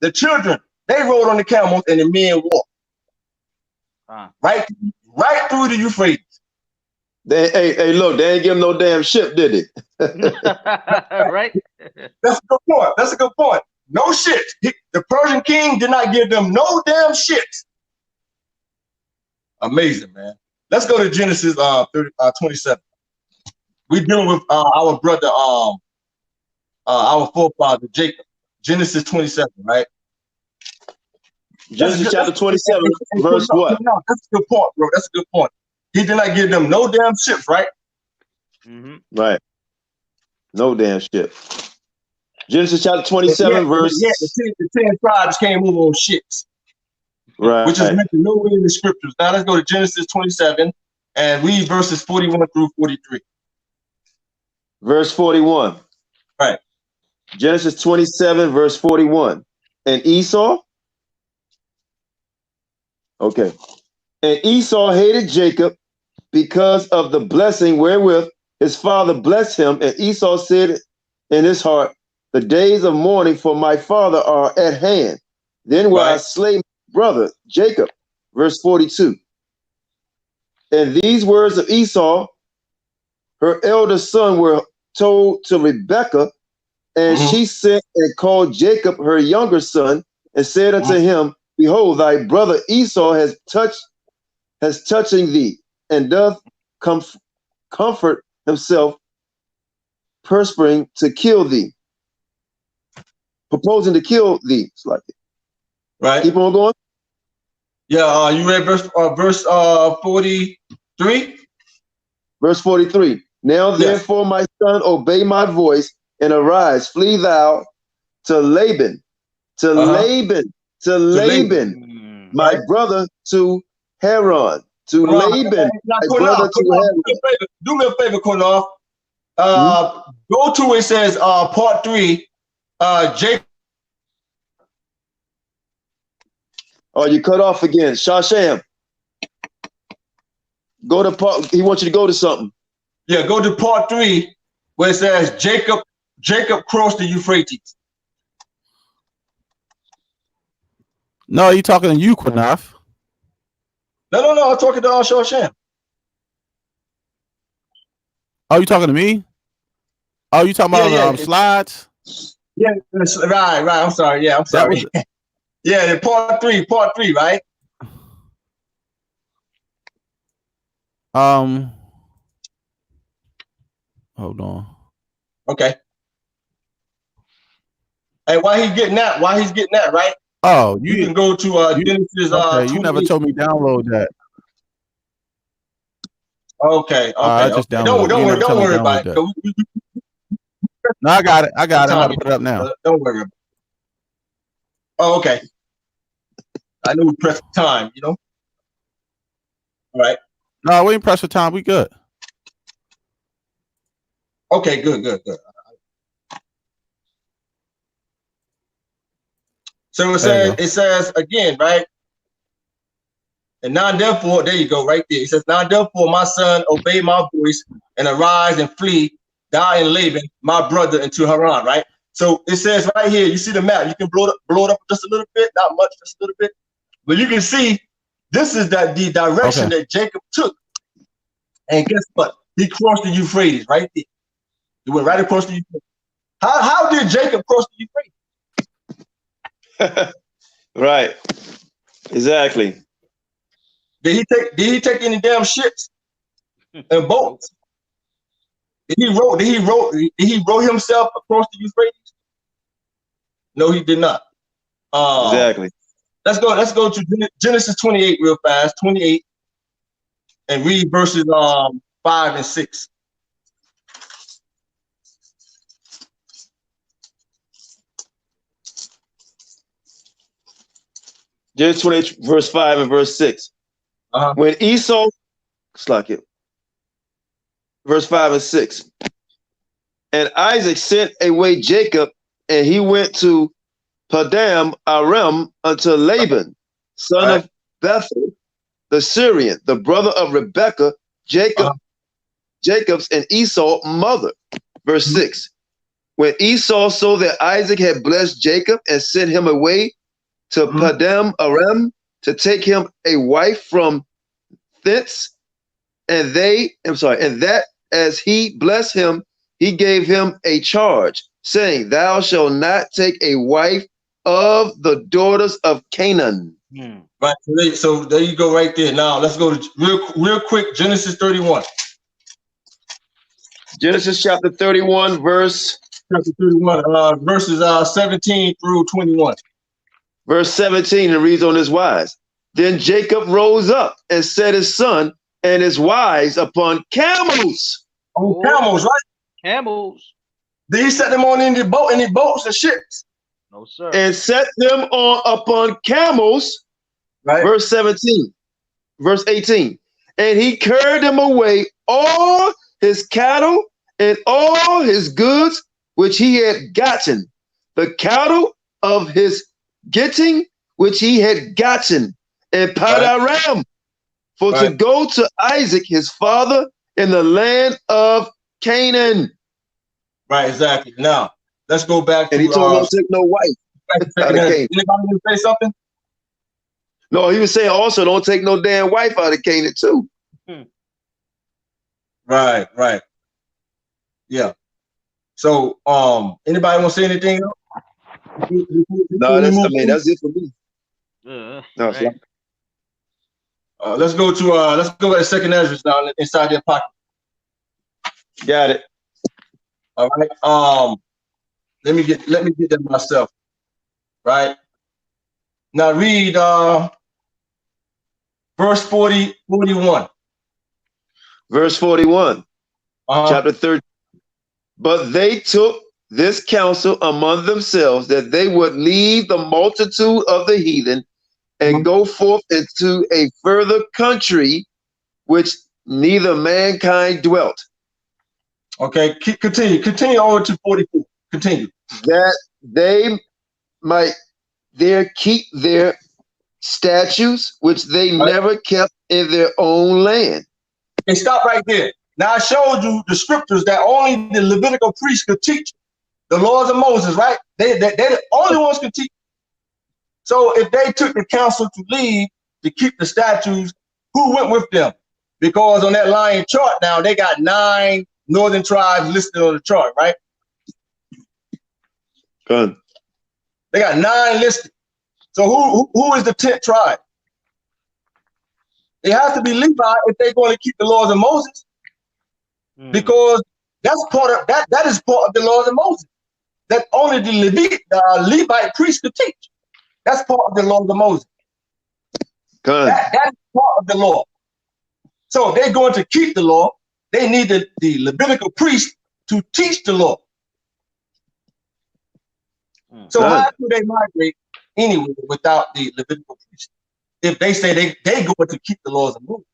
the children. They rode on the camels, and the men walked. Right through the Euphrates. Hey, look, they ain't give them no damn ship, did they? Right? That's a good point. That's a good point. No shit. The Persian king did not give them no damn shit. Amazing, man. Let's go to Genesis 27. We're dealing with our brother, our forefather Jacob. Genesis 27, right? Genesis chapter 27, verse what? No, that's a good point, bro. That's a good point. He did not give them no damn ships, right? Mm-hmm. Right. No damn ship. Genesis chapter 27, verse. Yeah, the 10 tribes came over on ships. Right. Which is mentioned nowhere in the scriptures. Now let's go to Genesis 27 and read verses 41 through 43. Verse 41. Right. Genesis 27, verse 41. And Esau? Okay. And Esau hated Jacob because of the blessing wherewith his father blessed him. And Esau said in his heart, the days of mourning for my father are at hand. Then will I slay my brother Jacob. Verse 42. And these words of Esau, her eldest son, were told to Rebekah, and she sent and called Jacob her younger son, and said unto him, behold, thy brother Esau has touching thee, and doth comfort himself, purposing to kill thee. Proposing to kill thee. It's like it. Right. Keep on going. Yeah, you read verse 43? Verse 43. Now therefore, my son, obey my voice, and arise, flee thou to Laban, my brother, to Haran, to Laban, my brother, to Haran. Do me a favor, QANATH. Go to it says part 3, Jacob. Oh, you cut off again. Shasham. Go to part, he wants you to go to something. Yeah, go to part 3 where it says Jacob crossed the Euphrates. No, you talking to you, QANATH. No, I'm talking to Shasham. Oh, you talking to me? Oh, you talking about slides? Yeah, right. I'm sorry. Yeah, I'm sorry. Yeah, the part 3, right? Hold on. Okay. Hey, while he's getting that, right? Oh, you can go to Genesis. Okay, you never told me download that. Okay. Just download. Don't worry about it. No, I got it. I'm about to put it up now. Don't worry about it. Oh, okay. I knew we pressed time, you know. All right. No, we ain't pressed for time. We good. Okay, good. So it says again, right? And now therefore, there you go, right there. It says, now therefore, my son, obey my voice and arise and flee, thou and Laban, my brother, into Haran, right? So it says right here, you see the map. You can blow it up just a little bit, not much, just a little bit. But you can see this is the direction that Jacob took. And guess what? He crossed the Euphrates right there. He went right across the Euphrates. How did Jacob cross the Euphrates? Right. Exactly. Did he take any damn ships and boats? Did he row himself across the Euphrates? No, he did not. Exactly. Let's go to Genesis 28 real fast, 28, and read verses 5 and 6. Genesis 28, verse 5 and verse 6. When Esau, verse 5 and 6. And Isaac sent away Jacob, and he went to Padam Aram unto Laban, son of Bethuel, the Syrian, the brother of Rebekah, Jacob's and Esau's mother. Verse 6. When Esau saw that Isaac had blessed Jacob and sent him away to Padam Aram to take him a wife from thence, and that as he blessed him, he gave him a charge, saying, Thou shalt not take a wife of the daughters of Canaan. Right. So there you go right there. Now let's go to real quick, Genesis 31. Genesis chapter 31, verses 17 through 21. Verse 17, it reads on this wise. Then Jacob rose up and set his son and his wives upon camels. On camels, right? Camels. Did he set them on in the boats and ships? No, sir. And set them upon camels. Right. Verse 17. Verse 18. And he carried them away all his cattle and all his goods which he had gotten. The cattle of his getting which he had gotten. And Padaram for to go to Isaac his father in the land of Canaan. Right, exactly. Now let's go back to, and he told him to take no wife. Anybody want to say something? No, he was saying also don't take no damn wife out of Canaan too. Right. Yeah. So anybody want to say anything else? No, that's it for me. No, right. Let's go to the second Ezra now inside their pocket. Got it. All right. Let me get that myself. Right. Now read verse 41. Verse 41. Chapter 13. But they took this counsel among themselves that they would leave the multitude of the heathen and go forth into a further country which neither mankind dwelt. Okay, continue over to 44. Continue. That they might there keep their statutes which they never kept in their own land. And stop right there. Now I showed you the scriptures that only the Levitical priests could teach. The laws of Moses, right? They're the only ones could teach. So if they took the counsel to leave to keep the statutes, who went with them? Because on that lion chart now, they got 9 northern tribes listed on the chart, right? Good. They got 9 listed. So who is the 10th tribe? It has to be Levi if they're going to keep the laws of Moses. Because that's part of that is part of the laws of Moses. That only the Levite priests could teach. That's part of the laws of Moses. Good. That is part of the law. So if they're going to keep the law, they need the Levitical priest to teach the law. So how do they migrate anyway without the Levitical priest? If they say they going to keep the laws of Moses.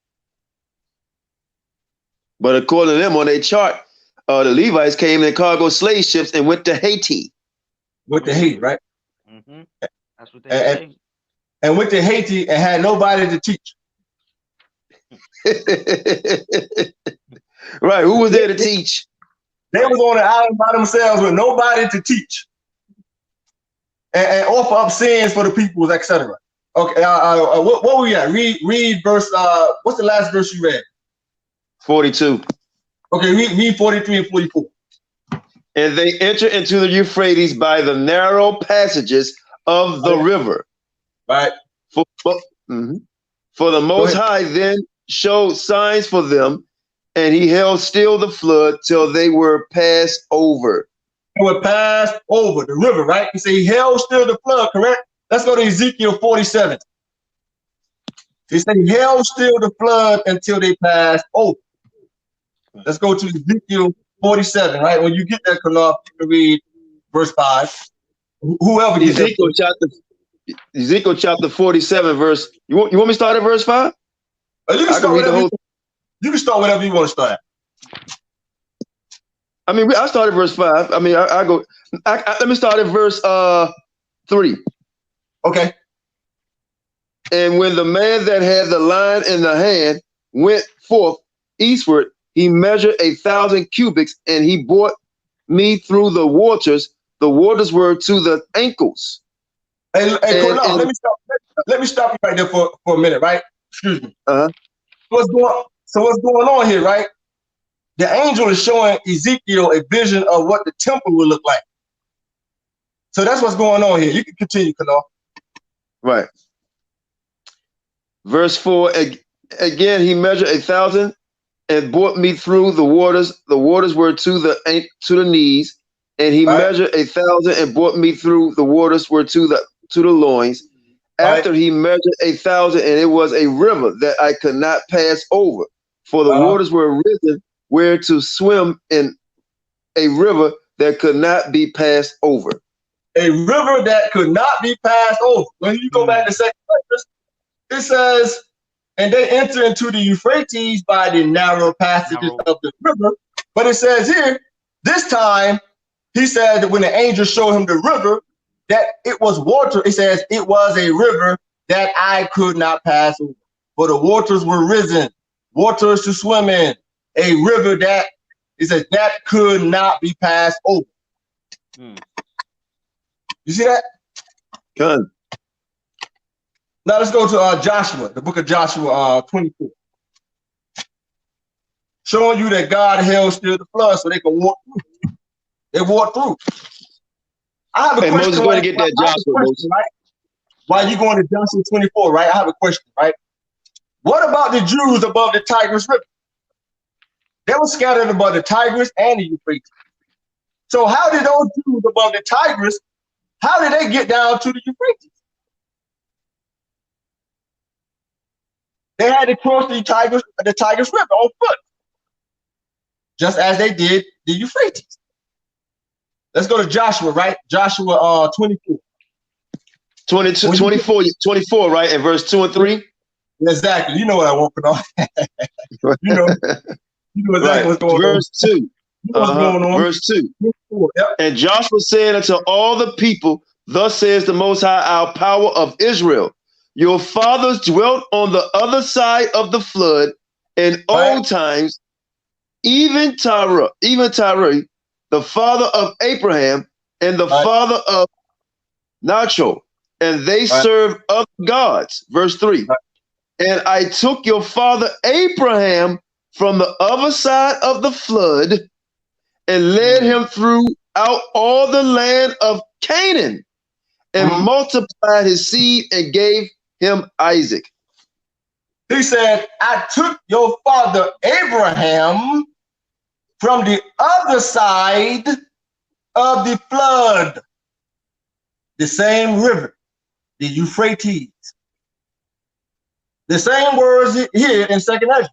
But according to them on their chart, the Levites came in cargo slave ships and went to Haiti. Went to Haiti, right? That's what they say. And went to Haiti and had nobody to teach. Right, who was there to teach? They was on the island by themselves with nobody to teach. And offer up sins for the people, etc. Okay, what we at? Read verse, what's the last verse you read? 42. Okay, read 43 and 44. And they enter into the Euphrates by the narrow passages of the river. Right. For the Most High then showed signs for them, and he held still the flood till they were passed over. They were passed over the river, right? You say he held still the flood, correct? Let's go to Ezekiel 47. He said he held still the flood until they passed over. Let's go to Ezekiel 47, right? When you get there, Kanaf, you can read verse 5. Whoever Ezekiel chapter 47, verse. You want me to start at verse 5? You can start whatever you want to start at. I mean, I started verse 5. I mean, I go. Let me start at verse 3. Okay. And when the man that had the line in the hand went forth eastward, he measured 1,000 cubits, and he brought me through the waters. The waters were to the ankles. Hey, let me stop you right there for a minute, right? Excuse me. What's going on here, right? The angel is showing Ezekiel a vision of what the temple will look like. So that's what's going on here. You can continue, Kanal. Right. Verse 4, again, he measured 1,000 and brought me through the waters. The waters were to the knees, and he measured 1,000 and brought me through the waters were to the loins. After he measured 1,000, and it was a river that I could not pass over, for the waters were risen where to swim in a river that could not be passed over. A river that could not be passed over. When you go back to 2 Corinthians, it says, and they enter into the Euphrates by the narrow passages of the river. But it says here, this time, he said that when the angel showed him the river, that it was water. It says it was a river that I could not pass over. For the waters were risen, waters to swim in, a river that, it says, that could not be passed over. You see that? Good. Now let's go to Joshua, the book of Joshua 24. Showing you that God held still the flood so they could walk through. They walked through. I have a question. Moses going to get that Joshua, right? While you going to Joshua 24, right? I have a question, right? What about the Jews above the Tigris River? They were scattered above the Tigris and the Euphrates. So how did those Jews above the Tigris, how did they get down to the Euphrates? They had to cross the Tigris River on foot, just as they did the Euphrates. Let's go to Joshua, right? Joshua 24. 24, right? In verse 2 and 3? Exactly. You know what I want, Kanal. you know exactly what's going verse on. 2. What's going on. Verse 2. Yep. And Joshua said unto all the people, thus says the Most High, our power of Israel. Your fathers dwelt on the other side of the flood in old times, even Terah, the father of Abraham, and the father of Nachor, and they served other gods. Verse 3. And I took your father Abraham from the other side of the flood and led him throughout all the land of Canaan and multiplied his seed and gave him Isaac. He said, I took your father Abraham from the other side of the flood, the same river, the Euphrates. The same words here in 2nd Ezra.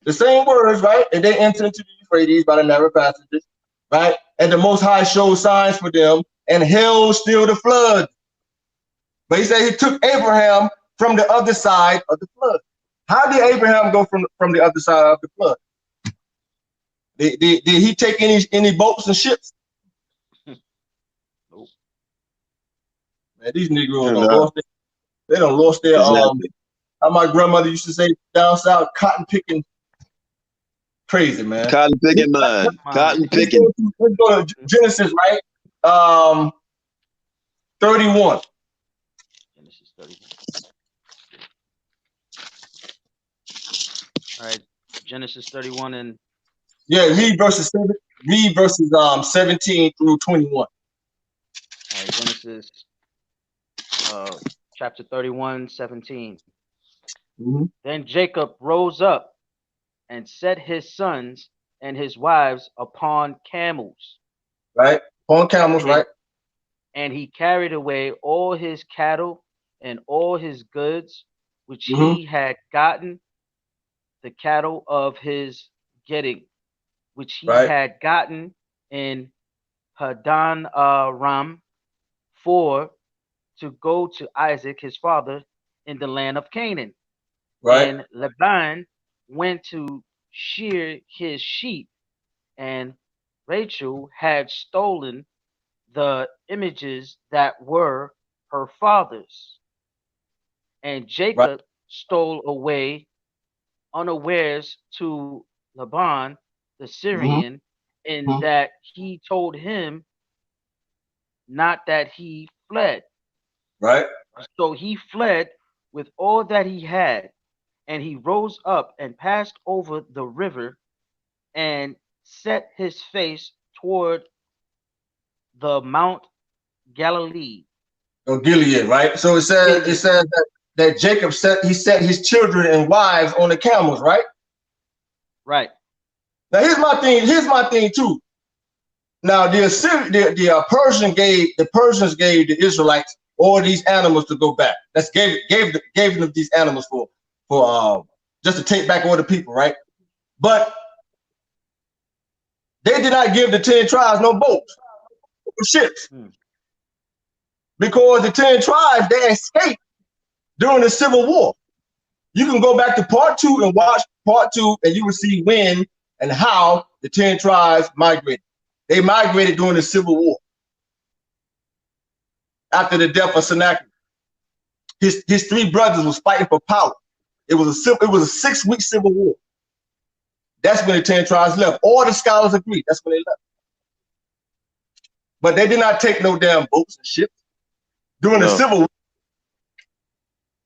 The same words, right? And they entered into the Euphrates by the narrow passages, right? And the Most High showed signs for them and held still the flood. But he said he took Abraham from the other side of the flood. How did Abraham go from the other side of the flood? Did he take any boats and ships? Nope. Man, these Negroes don't lost their how my grandmother used to say down south, cotton picking. Crazy, man. Cotton picking mind. Cotton picking. Let's go to Genesis, right? 31. Genesis 31. All right, Genesis 31 and read verses 17 through 21. All right, Genesis chapter 31, 17. Then Jacob rose up and set his sons and his wives upon camels. Right, on camels, right? And he carried away all his cattle and all his goods, which he had gotten, the cattle of his getting, which he had gotten in Padan Aram, for to go to Isaac his father in the land of Canaan. And Laban went to shear his sheep, and Rachel had stolen the images that were her father's. And Jacob stole away unawares to Laban the Syrian, in that he told him not that he fled. Right. So he fled with all that he had, and he rose up and passed over the river and set his face toward the Mount Galilee. Or Gilead, right? So it says that Jacob set his children and wives on the camels, right? Right. Now here's my thing too. Now the Persians gave the Israelites all these animals to go back. That's gave them these animals for just to take back all the people, right? But they did not give the 10 tribes no boats or ships. Because the 10 tribes, they escaped during the Civil War. You can go back to part 2 and watch part 2, and you will see when and how the 10 tribes migrated. They migrated during the Civil War. After the death of Sennacherib, his 3 brothers was fighting for power. It was a 6-week Civil War. That's when the 10 tribes left. All the scholars agree that's when they left. But they did not take no damn boats and ships during the Civil War.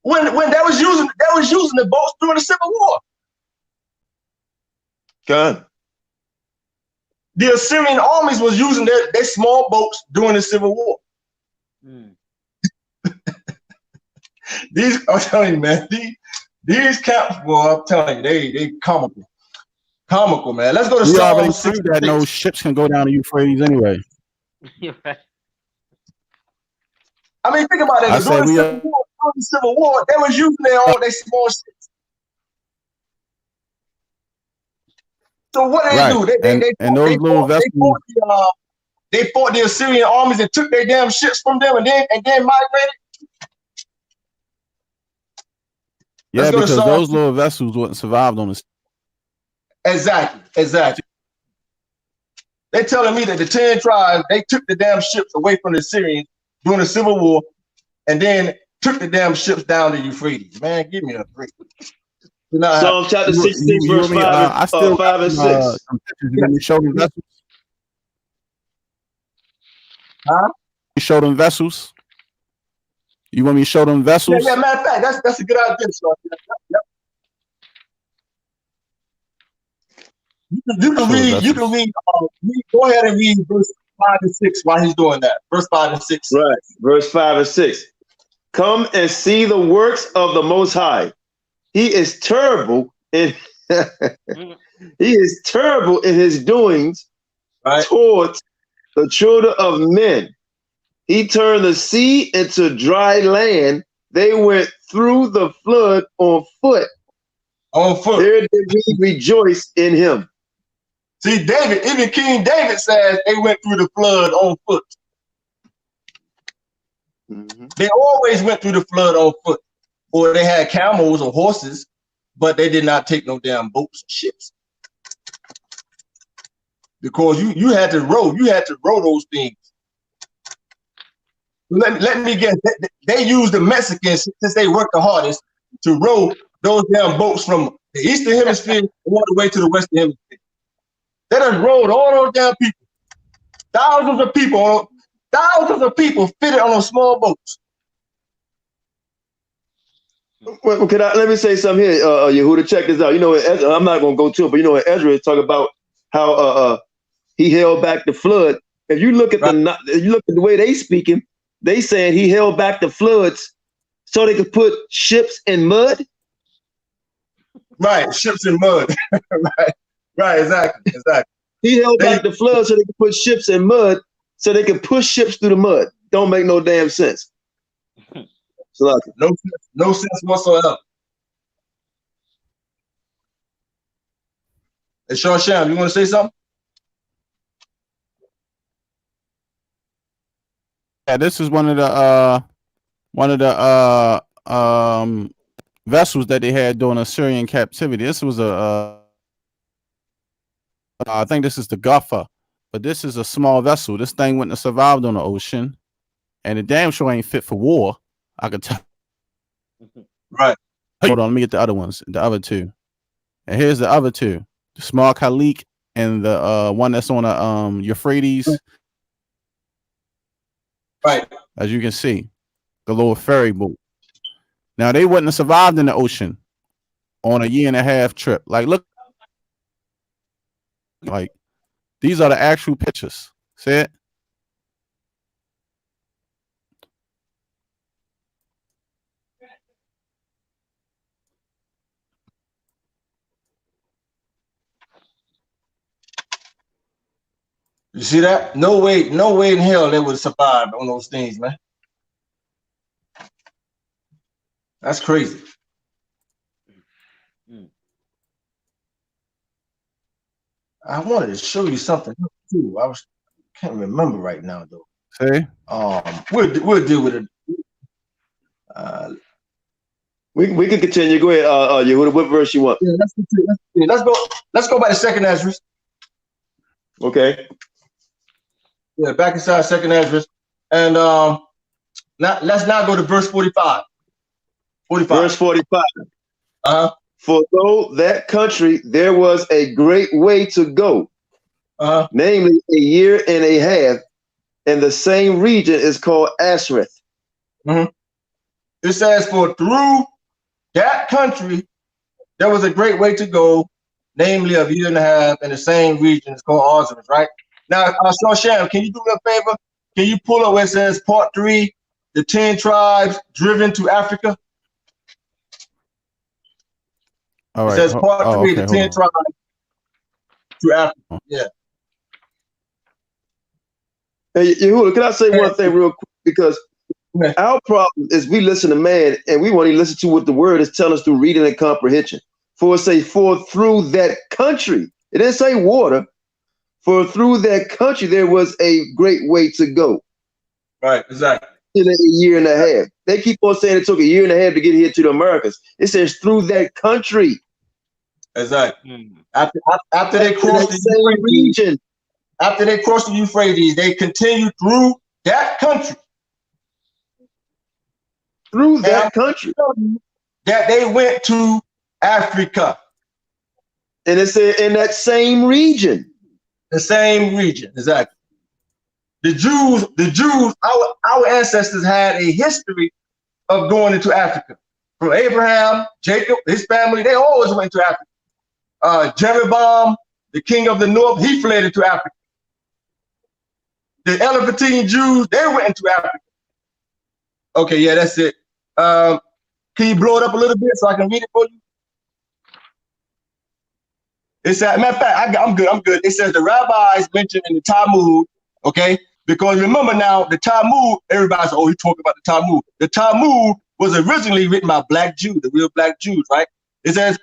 When they was using the boats during the Civil War. God. The Assyrian armies was using their small boats during the Civil War. I'm telling you, man, these camps, boy, I'm telling you, they comical. Comical, man. Let's go to Psalm 6. That no ships can go down the Euphrates anyway. I mean, think about it. During the Civil War, they was using their small ships. So what did they do? They fought the Assyrian armies and took their damn ships from them and then migrated. Yeah, because those little vessels wouldn't survive on the. Exactly. They're telling me that the 10 tribes, they took the damn ships away from the Assyrians during the Civil War and then took the damn ships down the Euphrates. Man, give me a break. Psalm chapter 16, verse 5 and 6. You want me to show them vessels? Huh? You show them vessels? You want me to show them vessels? Yeah, matter of fact, that's a good idea. Yep. You can read, go ahead and read verse 5 and 6 while he's doing that. Verse 5 and 6. Right. Verse 5 and 6. Come and see the works of the Most High. He is terrible in his doings towards the children of men. He turned the sea into dry land. They went through the flood on foot. There did we rejoice in him. See, even King David says they went through the flood on foot. They always went through the flood on foot. Or they had camels or horses, but they did not take no damn boats or ships. Because you had to row those things. Let me guess, they used the Mexicans, since they worked the hardest, to row those damn boats from the Eastern Hemisphere all the way to the Western Hemisphere. They done rowed all those damn people. Thousands of people fitted on those small boats. Well, let me say something here, Yehuda, check this out. You know, I'm not going to go to it, but you know, Ezra is talking about how he held back the flood. If you look at the way they speaking, they saying he held back the floods so they could put ships in mud. Right, ships in mud. right, exactly. He held back the flood so they could put ships in mud, so they could push ships through the mud. Don't make no damn sense. No sense whatsoever. Hey, Sham, you want to say something? Yeah, this is one of the vessels that they had during Assyrian captivity. This was I think this is the Guffa, but this is a small vessel. This thing wouldn't have survived on the ocean, and the damn sure ain't fit for war. I could tell. Right. Hold on, let me get the other ones, the other two. And here's the other two: the small Khalik and the one that's on the Euphrates. Right. As you can see, the little ferry boat. Now they wouldn't have survived in the ocean on a 1.5-year trip. Like, look, like these are the actual pictures. See it? You see that? No way in hell they would survive on those things, man. That's crazy. I wanted to show you something too. Can't remember right now though. See? We'll deal with it. We can continue. Go ahead, Yehuda. What verse you want? Yeah, let's go back to 2nd Ezra. Okay. Yeah, back inside 2nd Ezra. And let's now go to verse 45. Verse 45. For though that country there was a great way to go, namely 1.5 years, and the same region is called Ashereth. It says, for through that country there was a great way to go, namely 1.5 years, and the same region is called Ashereth, right? Now, Sham, can you do me a favor? Can you pull up where it says part 3, the 10 tribes driven to Africa? All right. It says part 3, okay, the 10 tribes to Africa. Yeah. Hey, Yehuda, can I say one thing real quick? Because our problem is we listen to man and we want to listen to what the word is telling us through reading and comprehension. For it say, for through that country, it didn't say water. For through that country there was a great way to go. Right, exactly. In 1.5 years. They keep on saying it took 1.5 years to get here to the Americas. It says through that country. Exactly. After they crossed the same region. After they crossed the Euphrates, they continued through that country. Through that country. That they went to Africa. And it said in that same region. The same region, exactly. The Jews, our ancestors had a history of going into Africa. From Abraham, Jacob, his family, they always went to Africa. Jeroboam, the king of the north, he fled into Africa. The Elephantine Jews, they went into Africa. Okay, yeah, that's it. Can you blow it up a little bit so I can read it for you? It said, matter of fact, I'm good. It says the rabbis mentioned in the Talmud, okay? Because remember now, the Talmud, everybody's, oh, he's talking about the Talmud. The Talmud was originally written by black Jews, the real black Jews, right? It says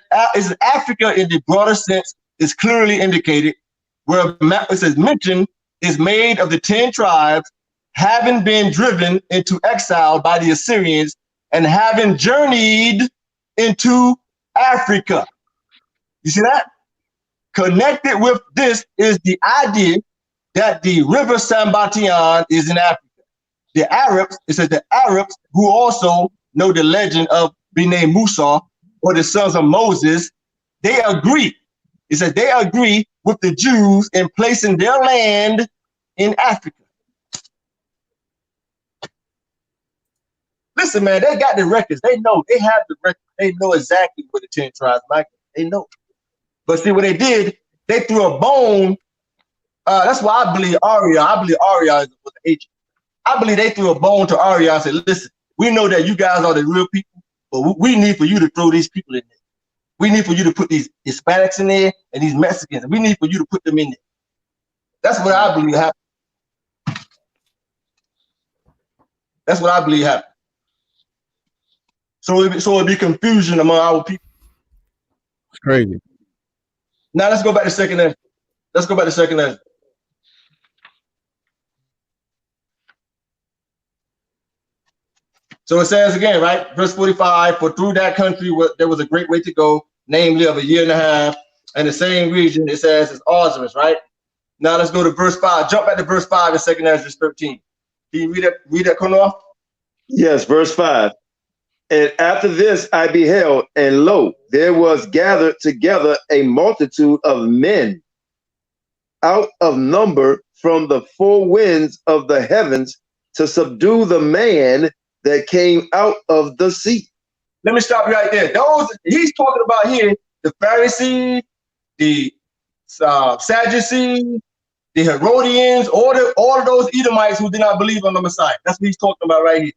Africa in the broader sense is clearly indicated, where it says mention is made of the 10 tribes having been driven into exile by the Assyrians and having journeyed into Africa. You see that? Connected with this is the idea that the river Sambatian is in Africa. The Arabs, it says the Arabs who also know the legend of Bnei Musa or the sons of Moses, they agree. It says they agree with the Jews in placing their land in Africa. Listen, man, they got the records. They know, they have the records. They know exactly what the 10 tribes like. They know. But see what they did, they threw a bone. That's why I believe AREA was an agent. I believe they threw a bone to AREA and said, listen, we know that you guys are the real people, but we need for you to throw these people in there. We need for you to put these Hispanics in there and these Mexicans. We need for you to put them in there. That's what I believe happened. That's what I believe happened. So it'd be confusion among our people. It's crazy. Now let's go back to 2nd Ezra. Let's go back to 2nd Ezra. So it says again, right? Verse 45, for through that country there was a great way to go, namely of 1.5 years, and the same region it says is Osiris, right? Now let's go to verse 5. Jump back to verse 5 in 2nd Ezra 13. Can you read that, Konoff? Yes, verse 5. And after this I beheld, and lo, there was gathered together a multitude of men out of number from the four winds of the heavens to subdue the man that came out of the sea. Let me stop you right there. Those he's talking about here, the Pharisees, the Sadducees, the Herodians, all of those Edomites who did not believe on the Messiah. That's what he's talking about right here.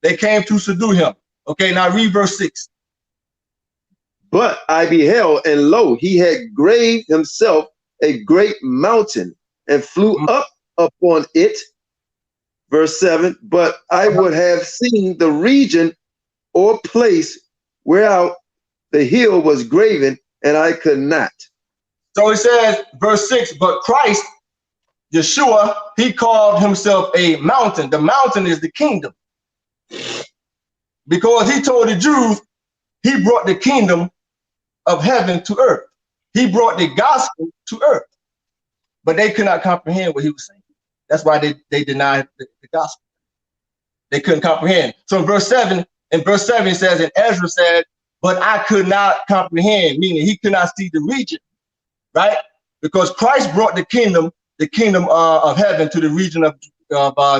They came to subdue him. Okay, now read verse 6. But I beheld, and lo, he had graved himself a great mountain and flew up upon it. Verse 7. But I would have seen the region or place whereout the hill was graven, and I could not. So it says, verse 6, but Christ, Yeshua, he called himself a mountain. The mountain is the kingdom. Because he told the Jews, he brought the kingdom of heaven to earth. He brought the gospel to earth. But they could not comprehend what he was saying. That's why they denied the gospel. They couldn't comprehend. So in verse 7 it says, and Ezra said, but I could not comprehend, meaning he could not see the region, right? Because Christ brought the kingdom of heaven to the region of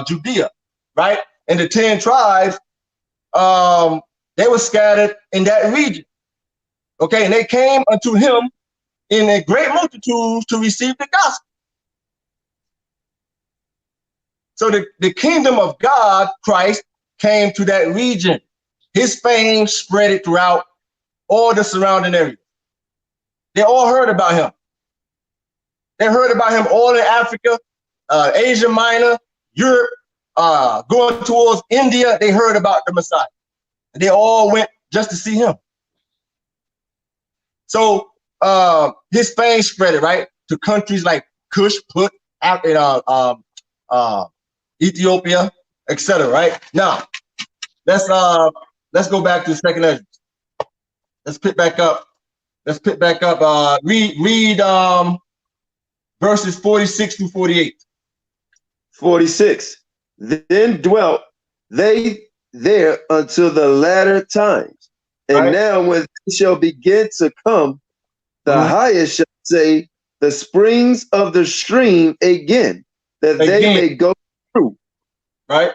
Judea, right? And the 10 tribes, they were scattered in that region. Okay, and they came unto him in a great multitude to receive the gospel. So the kingdom of God, Christ, came to that region. His fame spread it throughout all the surrounding areas. They all heard about him. They heard about him all in Africa, Asia Minor, Europe, going towards India. They heard about the Messiah. And they all went just to see him. So his fame spread it, right, to countries like Kush, Put, Ethiopia, etc. Right now, let's go back to the second Ezra. Let's pick back up. Read verses 46 through 48. 46. Then dwelt they there until the latter times. And right. Now when they shall begin to come, the highest shall say, the springs of the stream again, that they may go through. Right.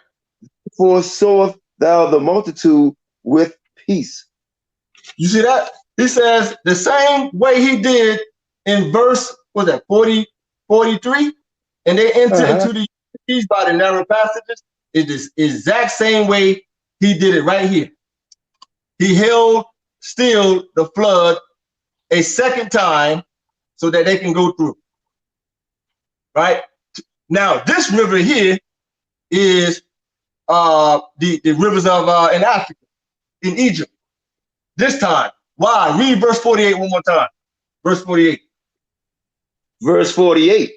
For soweth thou the multitude with peace. You see that? He says the same way he did in verse, what's that, 43? And they enter into the cities by the narrow passages. It is exact same way he did it right here. He held still the flood a second time so that they can go through. Right? Now, this river here is the rivers of in Africa, in Egypt. This time. Why? Read verse 48 one more time. Verse 48. Verse 48.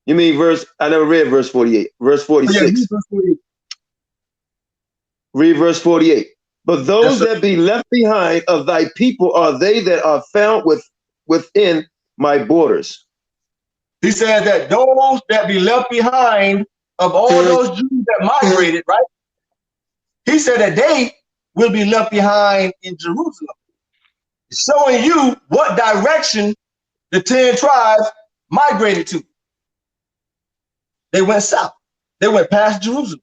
You mean I never read verse 48. Verse 46. Yeah, read verse 48. Read verse 48. But those that be left behind of thy people are they that are found within my borders. He said that those that be left behind of all those Jews that migrated, right? He said that they will be left behind in Jerusalem, showing you what direction the 10 tribes migrated to. They went south. They went past Jerusalem.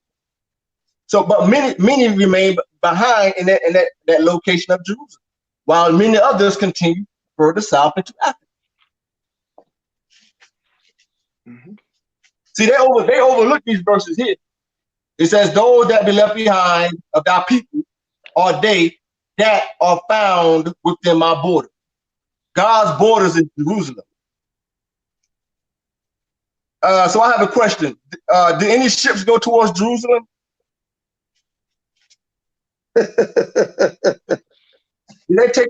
So, but many remained behind in that location of Jerusalem, while many others continue further south into Africa. See, they overlook these verses here. It says, those that be left behind of thy people are they that are found within my border. God's borders is Jerusalem. So I have a question. Do any ships go towards Jerusalem? Do they take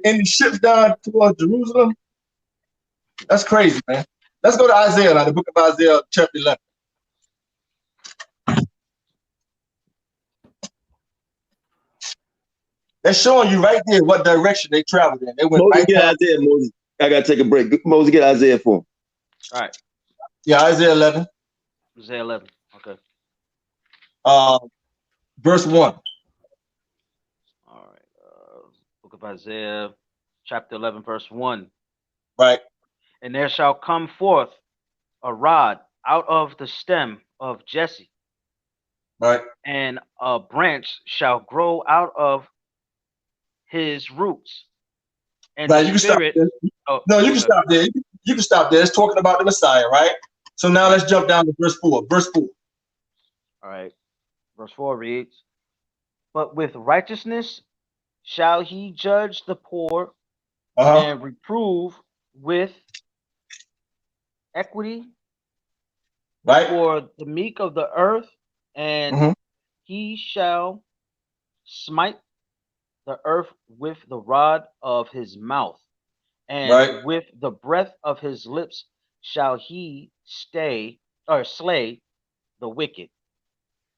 any ships down towards Jerusalem? That's crazy, man. Let's go to Isaiah now, the book of Isaiah, chapter 11. They're showing you right there what direction they traveled in. They went Moses, get Isaiah, Moses. I gotta take a break. Moses, get Isaiah for him. All right. Yeah, Isaiah 11. Isaiah 11. Okay. Verse 1. of Isaiah chapter 11, verse 1. Right. And there shall come forth a rod out of the stem of Jesse, Right. and a branch shall grow out of his roots. And Right. the You can stop Spirit. there. Oh, No, you go can ahead. stop there. You can stop there. It's talking about the Messiah, right? So now let's jump down to verse 4. Verse 4. All right. Verse 4 reads, But with righteousness shall he judge the poor, and reprove with equity Right. for the meek of the earth, and he shall smite the earth with the rod of his mouth, and Right. with the breath of his lips shall he slay the wicked.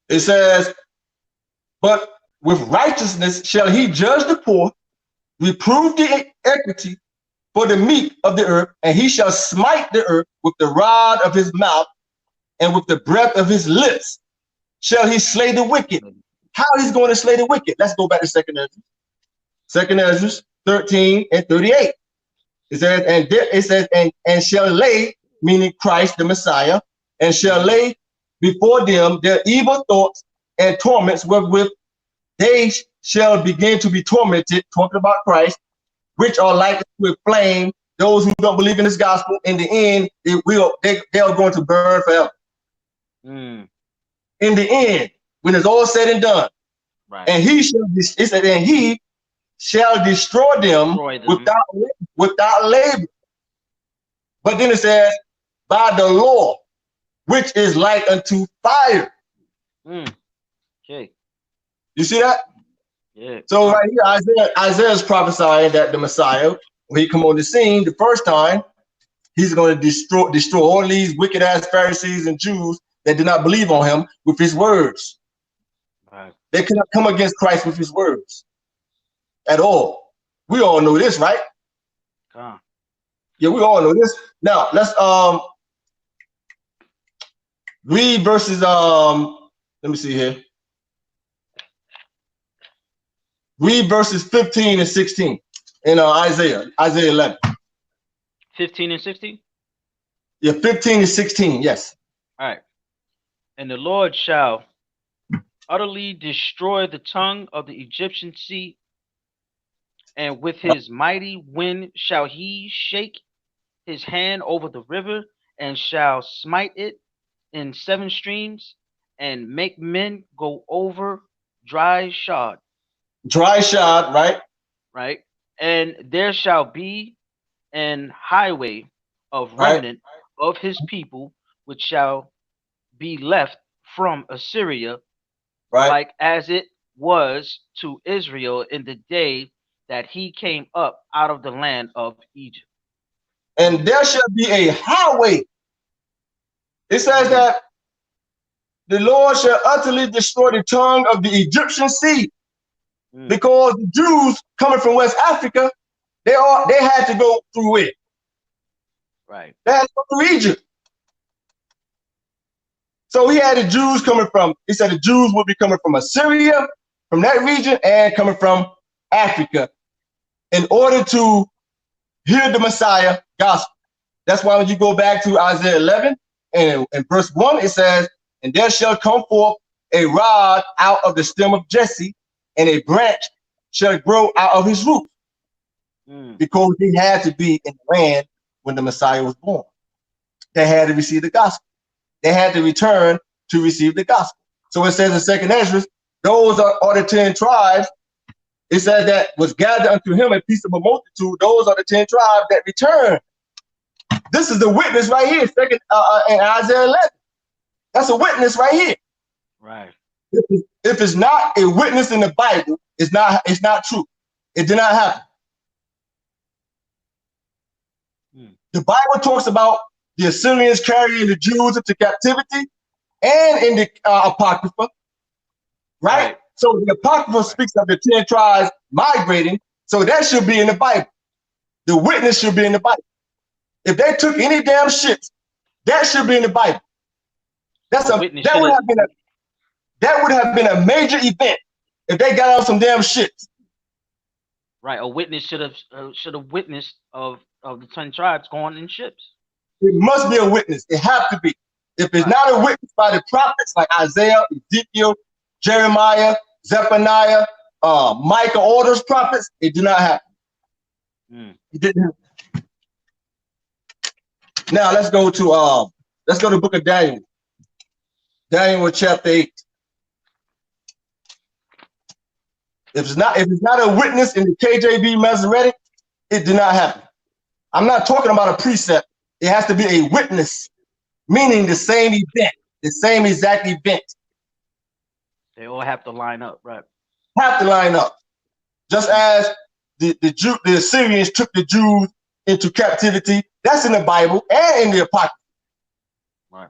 It says, but with righteousness shall he judge the poor, reprove the equity for the meek of the earth, and he shall smite the earth with the rod of his mouth, and with the breath of his lips shall he slay the wicked. How he's going to slay the wicked? Let's go back to Second Ezra. Second Ezra 13 and 38. It says, and shall lay, meaning Christ the Messiah, and shall lay before them their evil thoughts and torments wherewith they shall begin to be tormented, talking about Christ, which are like with flame. Those who don't believe in this gospel, in the end, they are going to burn forever. In the end, when it's all said and done, right. And he shall destroy them, without labor. But then it says, by the law, which is like unto fire. Okay. You see that? Yeah. So right here, Isaiah's prophesying that the Messiah, when he come on the scene the first time, he's going to destroy all these wicked ass Pharisees and Jews that did not believe on him with his words. Right. They cannot come against Christ with his words at all. We all know this, right? Yeah, we all know this. Now let's read verses. Let me see here. Read verses 15 and 16 in Isaiah 11. 15 and 16? Yeah, 15 and 16, yes. All right. And the Lord shall utterly destroy the tongue of the Egyptian sea, and with his mighty wind shall he shake his hand over the river, and shall smite it in 7 streams, and make men go over dry shod. Dry shod, right? Right. And there shall be an highway of remnant of his people, which shall be left from Assyria, like as it was to Israel in the day that he came up out of the land of Egypt. And there shall be a highway. It says that the Lord shall utterly destroy the tongue of the Egyptian sea, because the Jews coming from West Africa, they had to go through it. Right. They had to go through Egypt. So he had the Jews coming from, he said the Jews would be coming from Assyria, from that region, and coming from Africa in order to hear the Messiah gospel. That's why when you go back to Isaiah 11 and in verse 1, it says, and there shall come forth a rod out of the stem of Jesse, and a branch shall grow out of his root. Because he had to be in the land when the Messiah was born. They had to receive the gospel. They had to return to receive the gospel. So it says in Second Ezra, those are the 10 tribes. It says that was gathered unto him a peaceable multitude. Those are the 10 tribes that returned. This is the witness right here, in Isaiah 11. That's a witness right here. Right. If it's not a witness in the Bible, it's not true. It did not happen. The Bible talks about the Assyrians carrying the Jews into captivity, and in the Apocrypha, right? So the Apocrypha speaks of the 10 tribes migrating, so that should be in the Bible. The witness should be in the Bible. If they took any damn shit, that should be in the Bible. That would have been a major event if they got on some damn shit. Right. A witness should have witnessed of the 10 tribes going in ships. It must be a witness. It have to be. If it's not a witness by the prophets like Isaiah, Ezekiel, Jeremiah, Zephaniah, Micah, all those prophets, it did not happen. It didn't happen. Now let's go to the book of Daniel. Daniel chapter 8. If it's not a witness in the KJV Masoretic, it did not happen. I'm not talking about a precept. It has to be a witness, meaning the same event, the same exact event. They all have to line up, right? Have to line up. Just as the Assyrians took the Jews into captivity, that's in the Bible and in the Apocrypha. Right.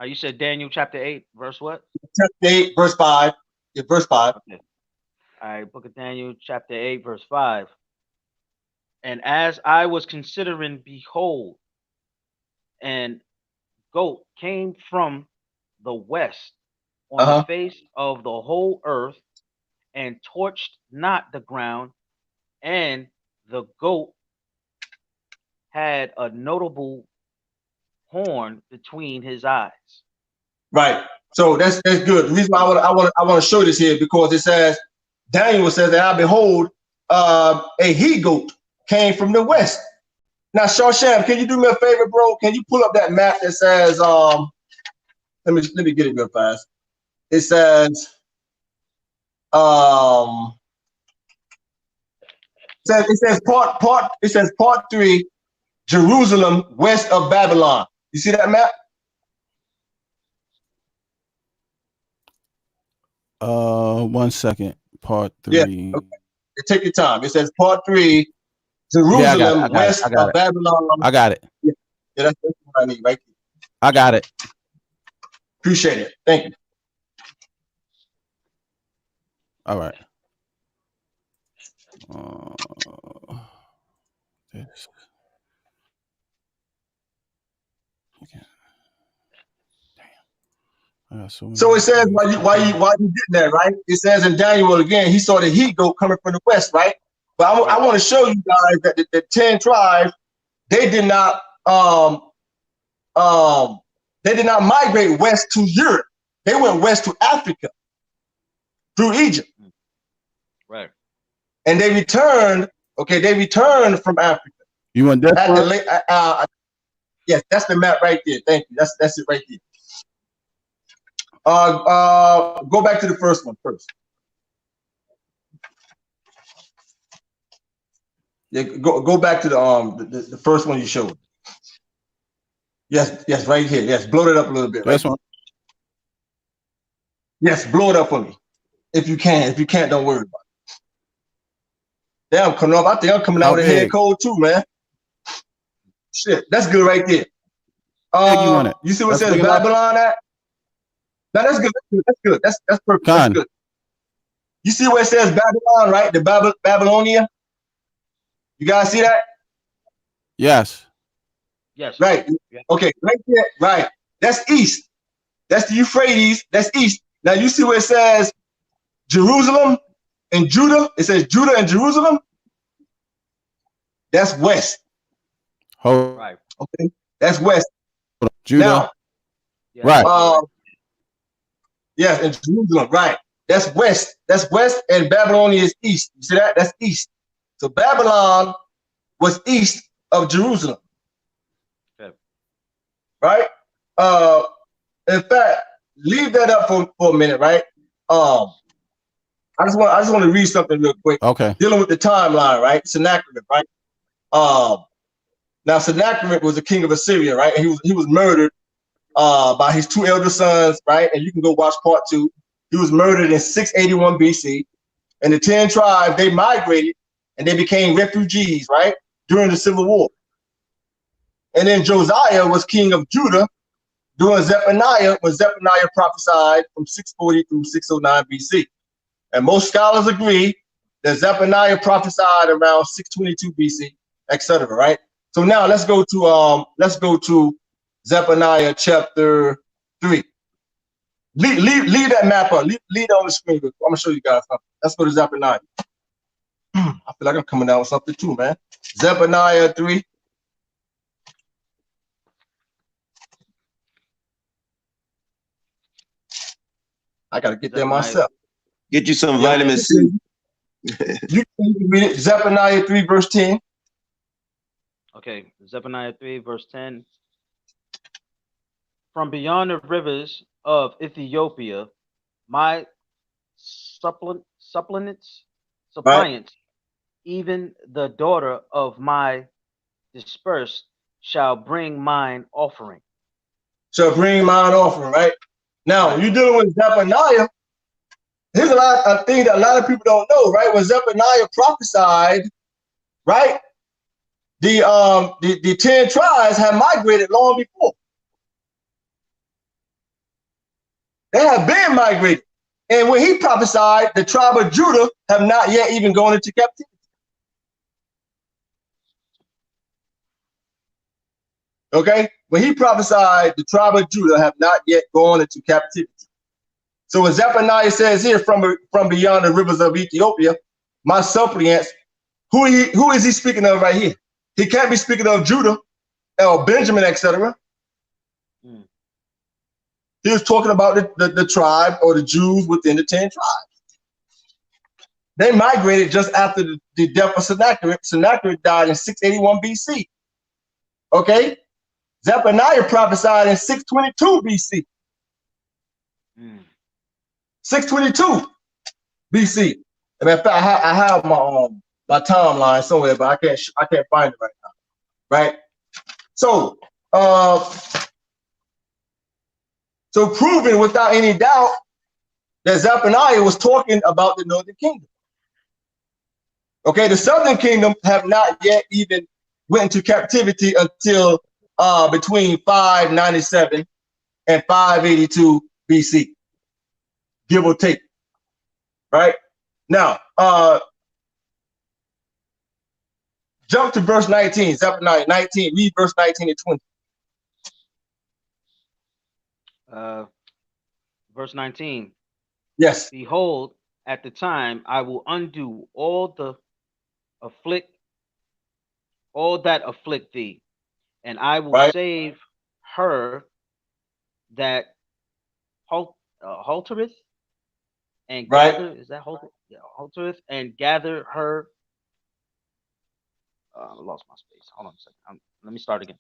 You said Daniel chapter 8, verse what? Chapter 8, verse 5. Yeah, verse 5. Okay. All right, book of Daniel chapter 8, verse 5. And as I was considering, behold, and goat came from the west on the face of the whole earth, and torched not the ground, and the goat had a notable horn between his eyes. Right. So that's good. The reason why I want to show this here, because it says, Daniel says that I behold a he goat came from the west. Now, Shawsham, can you do me a favor, bro? Can you pull up that map that says let me get it real fast. It says it says part 3, Jerusalem west of Babylon. You see that map? One second. Part 3. Yeah. Okay. Take your time. It says part 3, Jerusalem west of Babylon. I got it. Yeah, that's what I need right there. I got it. Appreciate it. Thank you. All right. This. Okay. Damn. So it says why you getting that, right? It says in Daniel again, he saw the he goat coming from the west, right? But I want to show you guys that the 10 tribes, they did not migrate west to Europe. They went west to Africa through Egypt. Right. And they returned, from Africa. You want that? Yes, that's the map right there. Thank you. That's it right there. Go back to the first one first. Yeah, go back to the first one you showed. Yes, right here. Yes, blow it up a little bit. This one. Yes, blow it up for me. If you can. If you can't, don't worry about it. Damn, coming up. I think I'm coming out with a head cold too, man. Shit, that's good right there. You see what it says Babylon at? No, that's good. That's good. That's perfect. That's good. You see where it says Babylon, right? The Babylonia. You guys see that? Yes. Yes. Right. Yeah. Okay. Right there. Right. That's east. That's the Euphrates. That's east. Now you see where it says Jerusalem and Judah. It says Judah and Jerusalem. That's west. Oh. Right. Okay. That's west. Judah. Now, right. Yes, and Jerusalem. Right. That's west. That's west, and Babylonia is east. You see that? That's east. So Babylon was east of Jerusalem. Okay. Right? In fact, leave that up for a minute, right? I just want to read something real quick. Okay. Dealing with the timeline, right? Sennacherib, right? Now Sennacherib was the king of Assyria, right? And he was murdered by his 2 elder sons, right? And you can go watch part 2. He was murdered in 681 BC. And the 10 tribes, they migrated and they became refugees, right? During the Civil War. And then Josiah was king of Judah during Zephaniah, when Zephaniah prophesied from 640 through 609 BC. And most scholars agree that Zephaniah prophesied around 622 BC, etc. Right? So now let's go to Zephaniah chapter 3. Leave that map up. Leave it on the screen. I'm gonna show you guys something. Let's go to Zephaniah. I feel like I'm coming down with something too, man. Zephaniah 3. I gotta get there myself. Get you some vitamin C. You can read it. Zephaniah 3, verse 10. Okay, Zephaniah 3, verse 10. From beyond the rivers of Ethiopia, my suppliants, even the daughter of my dispersed, shall bring mine offering. Shall bring mine offering, right? Now, when you're dealing with Zephaniah, here's a lot of things that a lot of people don't know, right? When Zephaniah prophesied, right? The 10 tribes had migrated long before. They have been migrated. And when he prophesied, the tribe of Judah have not yet even gone into captivity. Okay? When he prophesied, the tribe of Judah have not yet gone into captivity. So when Zephaniah says here, from beyond the rivers of Ethiopia, my suppliants, who is he speaking of right here? He can't be speaking of Judah or Benjamin, etc. He was talking about the tribe or the Jews within the 10 tribes. They migrated just after the death of Sennacherib. Sennacherib died in 681 BC. Okay? Zephaniah prophesied in 622 BC. 622 BC. As a matter of fact, I have my timeline somewhere, but I can't find it right now. Right? So proving without any doubt that Zephaniah was talking about the northern kingdom. Okay, the southern kingdom have not yet even went into captivity until between 597 and 582 BC, give or take. Right? Now, jump to verse 19, Zephaniah 19, read verse 19 and 20. Verse 19. Yes. Behold, at the time I will undo all that afflict thee, and I will save her that haltereth and gather. Is that halter? Yeah, haltereth and gather her. I lost my space. Hold on a second. Let me start again.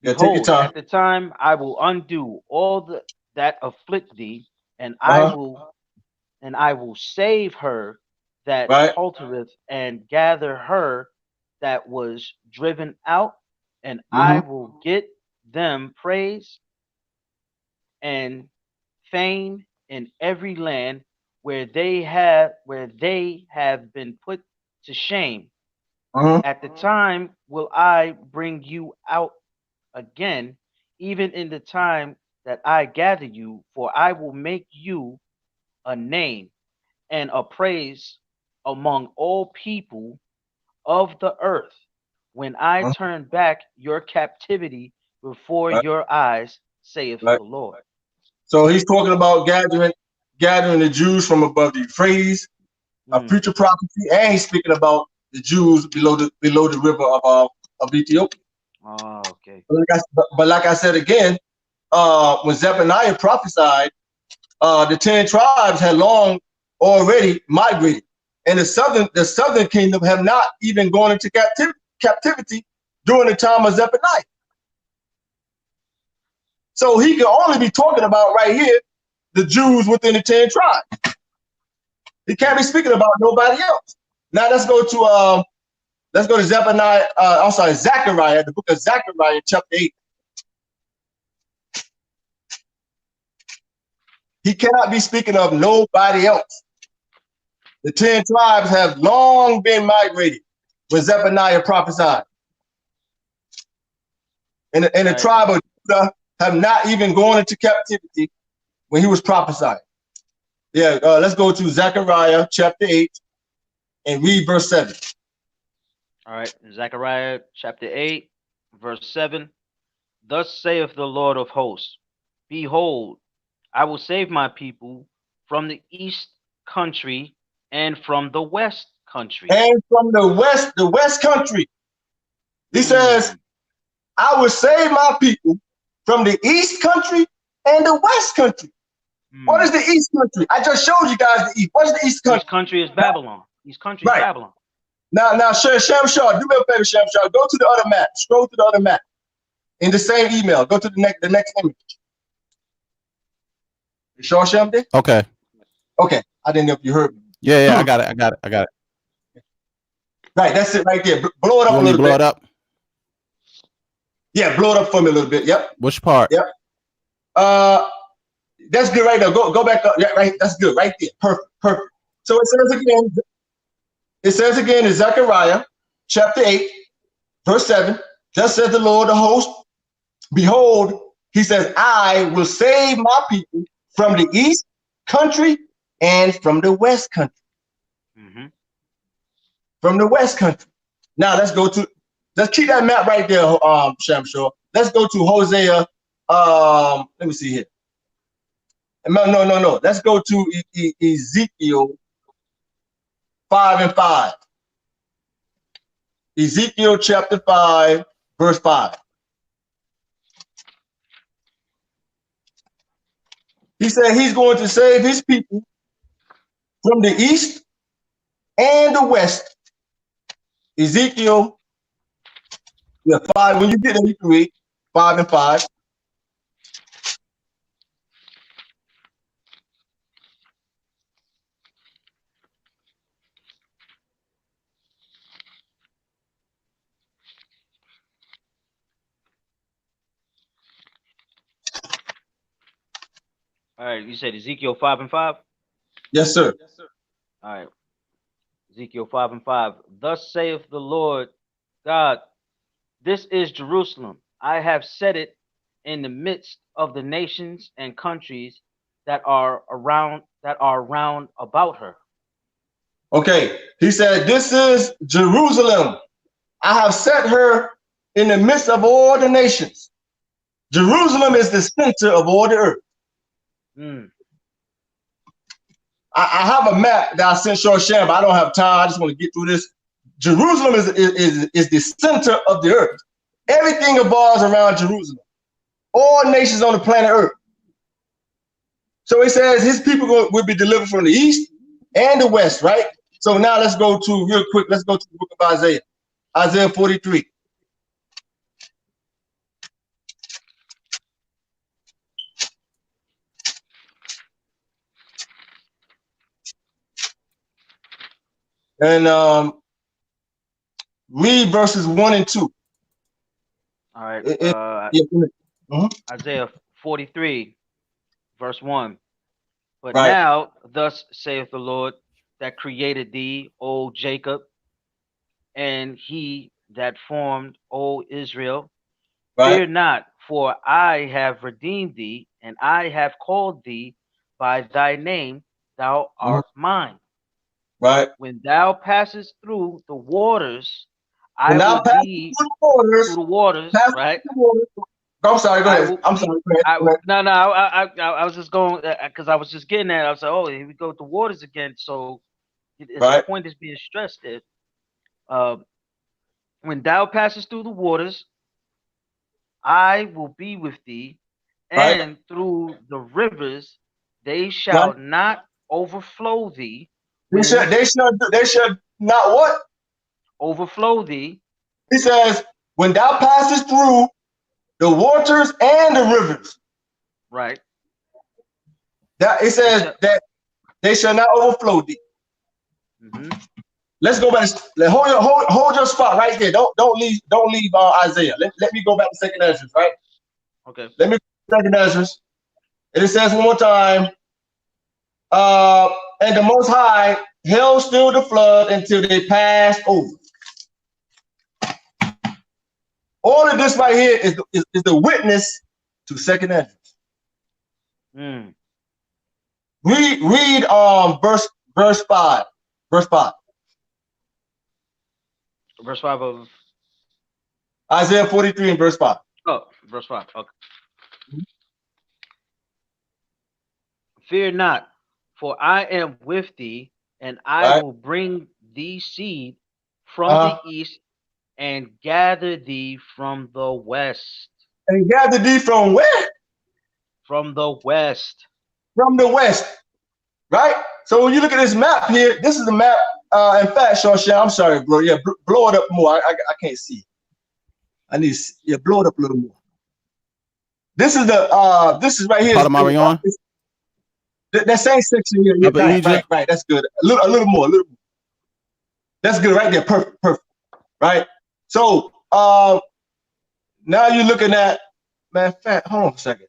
Yeah, Behold, take your time. at the time I will undo all that afflict thee, and I will save her that haltereth and gather her that was driven out, and I will get them praise and fame in every land where they have been put to shame. At the time will I bring you out again, even in the time that I gather you, for I will make you a name and a praise among all people of the earth, when I turn back your captivity before your eyes, saith the Lord. So he's talking about gathering the Jews from above the Euphrates, a future prophecy, and he's speaking about the Jews below the river of Ethiopia. Oh, okay. But like I said again, when Zephaniah prophesied, the 10 tribes had long already migrated, and the southern kingdom have not even gone into captivity during the time of Zephaniah. So he can only be talking about right here the Jews within the 10 tribes. He can't be speaking about nobody else. Now let's go to Zephaniah. Zechariah, the book of Zechariah, chapter 8. He cannot be speaking of nobody else. The 10 tribes have long been migrated when Zephaniah prophesied. And the tribe of Judah have not even gone into captivity when he was prophesying. Yeah, let's go to Zechariah chapter 8 and read verse 7. All right, Zechariah chapter 8, verse 7. Thus saith the Lord of hosts, behold, I will save my people from the east country and from the west country. And from the west country. He says, I will save my people from the east country and the west country. What is the east country? I just showed you guys the east. What is the east country? East country is Babylon. East country is Babylon. Now, Shem Shaw, do me a favor, Shem Shaw. Go to the other map. Scroll to the other map. In the same email. Go to the next image. You sure, Shem did? Okay. Okay. I didn't know if you heard me. Yeah, I got it. Right, that's it right there. Blow it up a little bit. Blow it up? Yeah, blow it up for me a little bit. Yep. Which part? Yep. That's good right there. Go back up. Yeah, right. That's good right there. Perfect. So it says again in Zechariah chapter 8, verse 7, thus says the Lord of hosts, behold, he says, I will save my people from the east country and from the west country. From the west country. Now let's keep that map right there, Shamshur. Let's go to Hosea. Let me see here. No. Let's go to Ezekiel 5:5. Ezekiel chapter 5, verse 5. He said he's going to save his people from the east and the west. Ezekiel 5. When you get there, you can read 5 and 5. All right, you said Ezekiel 5 and 5? Yes, sir. All right. Ezekiel 5 and 5. Thus saith the Lord God, this is Jerusalem. I have set it in the midst of the nations and countries that are round about her. Okay. He said, this is Jerusalem. I have set her in the midst of all the nations. Jerusalem is the center of all the earth. I have a map that I sent Short Sham, but I don't have time. I just want to get through this. Jerusalem is the center of the earth. Everything revolves around Jerusalem. All nations on the planet Earth. So he says his people will be delivered from the east and the west, right? So now let's go to real quick. Let's go to the book of Isaiah. Isaiah 43. And read verses 1 and 2. All right. Isaiah 43, verse 1. But now, thus saith the Lord that created thee, O Jacob, and he that formed, O Israel. Fear not, for I have redeemed thee, and I have called thee by thy name, thou art mine. Right. When thou passest through the waters, I will be through the waters, right? I'm sorry, go ahead. I'm sorry. I was just going because I was just getting at. I was like, oh, here we go with the waters again. So the point is being stressed that when thou passest through the waters, I will be with thee, and through the rivers, they shall not overflow thee. They should not what? Overflow thee. He says, when thou passest through the waters and the rivers. Right. That it says that they shall not overflow thee. Let's go back. Hold your spot right there. Don't leave Isaiah. Let me go back to Second Ezra, right? Okay. Let me go to Second Ezra. And it says one more time. And the Most High held still the flood until they passed over. All of this right here is the witness to Second Ezra. Read verse 5. Verse 5. Verse 5 of Isaiah 43 and verse 5. Oh, verse 5. Okay. Fear not, for I am with thee, and I will bring thee seed from the east, and gather thee from the west. And gather thee from where? From the west. From the west, right? So when you look at this map here, this is the map. In fact, Shawshan, I'm sorry, bro. Yeah, blow it up more. I can't see. I need to blow it up a little more. This is the this is right here. That same section here. Yeah, right. That's good. A little more. That's good right there. Perfect. Right. So now you're looking at, man, hold on a second.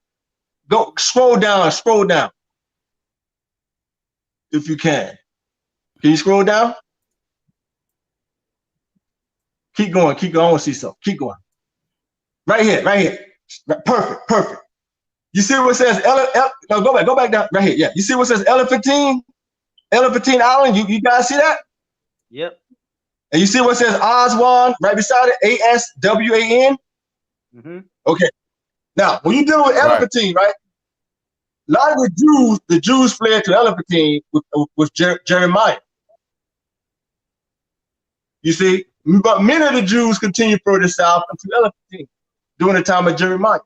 Go scroll down. If you can. Can you scroll down? Keep going. I want to see something. Keep going. Right here. Perfect. You see what it says? No, go back down. Right here. Yeah. You see what it says? Elephantine Island. You guys see that? Yep. And you see what it says? Aswan right beside it. ASWAN. Mm-hmm. Okay. Now, when you deal with Elephantine, right? A lot of the Jews fled to Elephantine with Jeremiah. You see, but many of the Jews continued further south into Elephantine during the time of Jeremiah.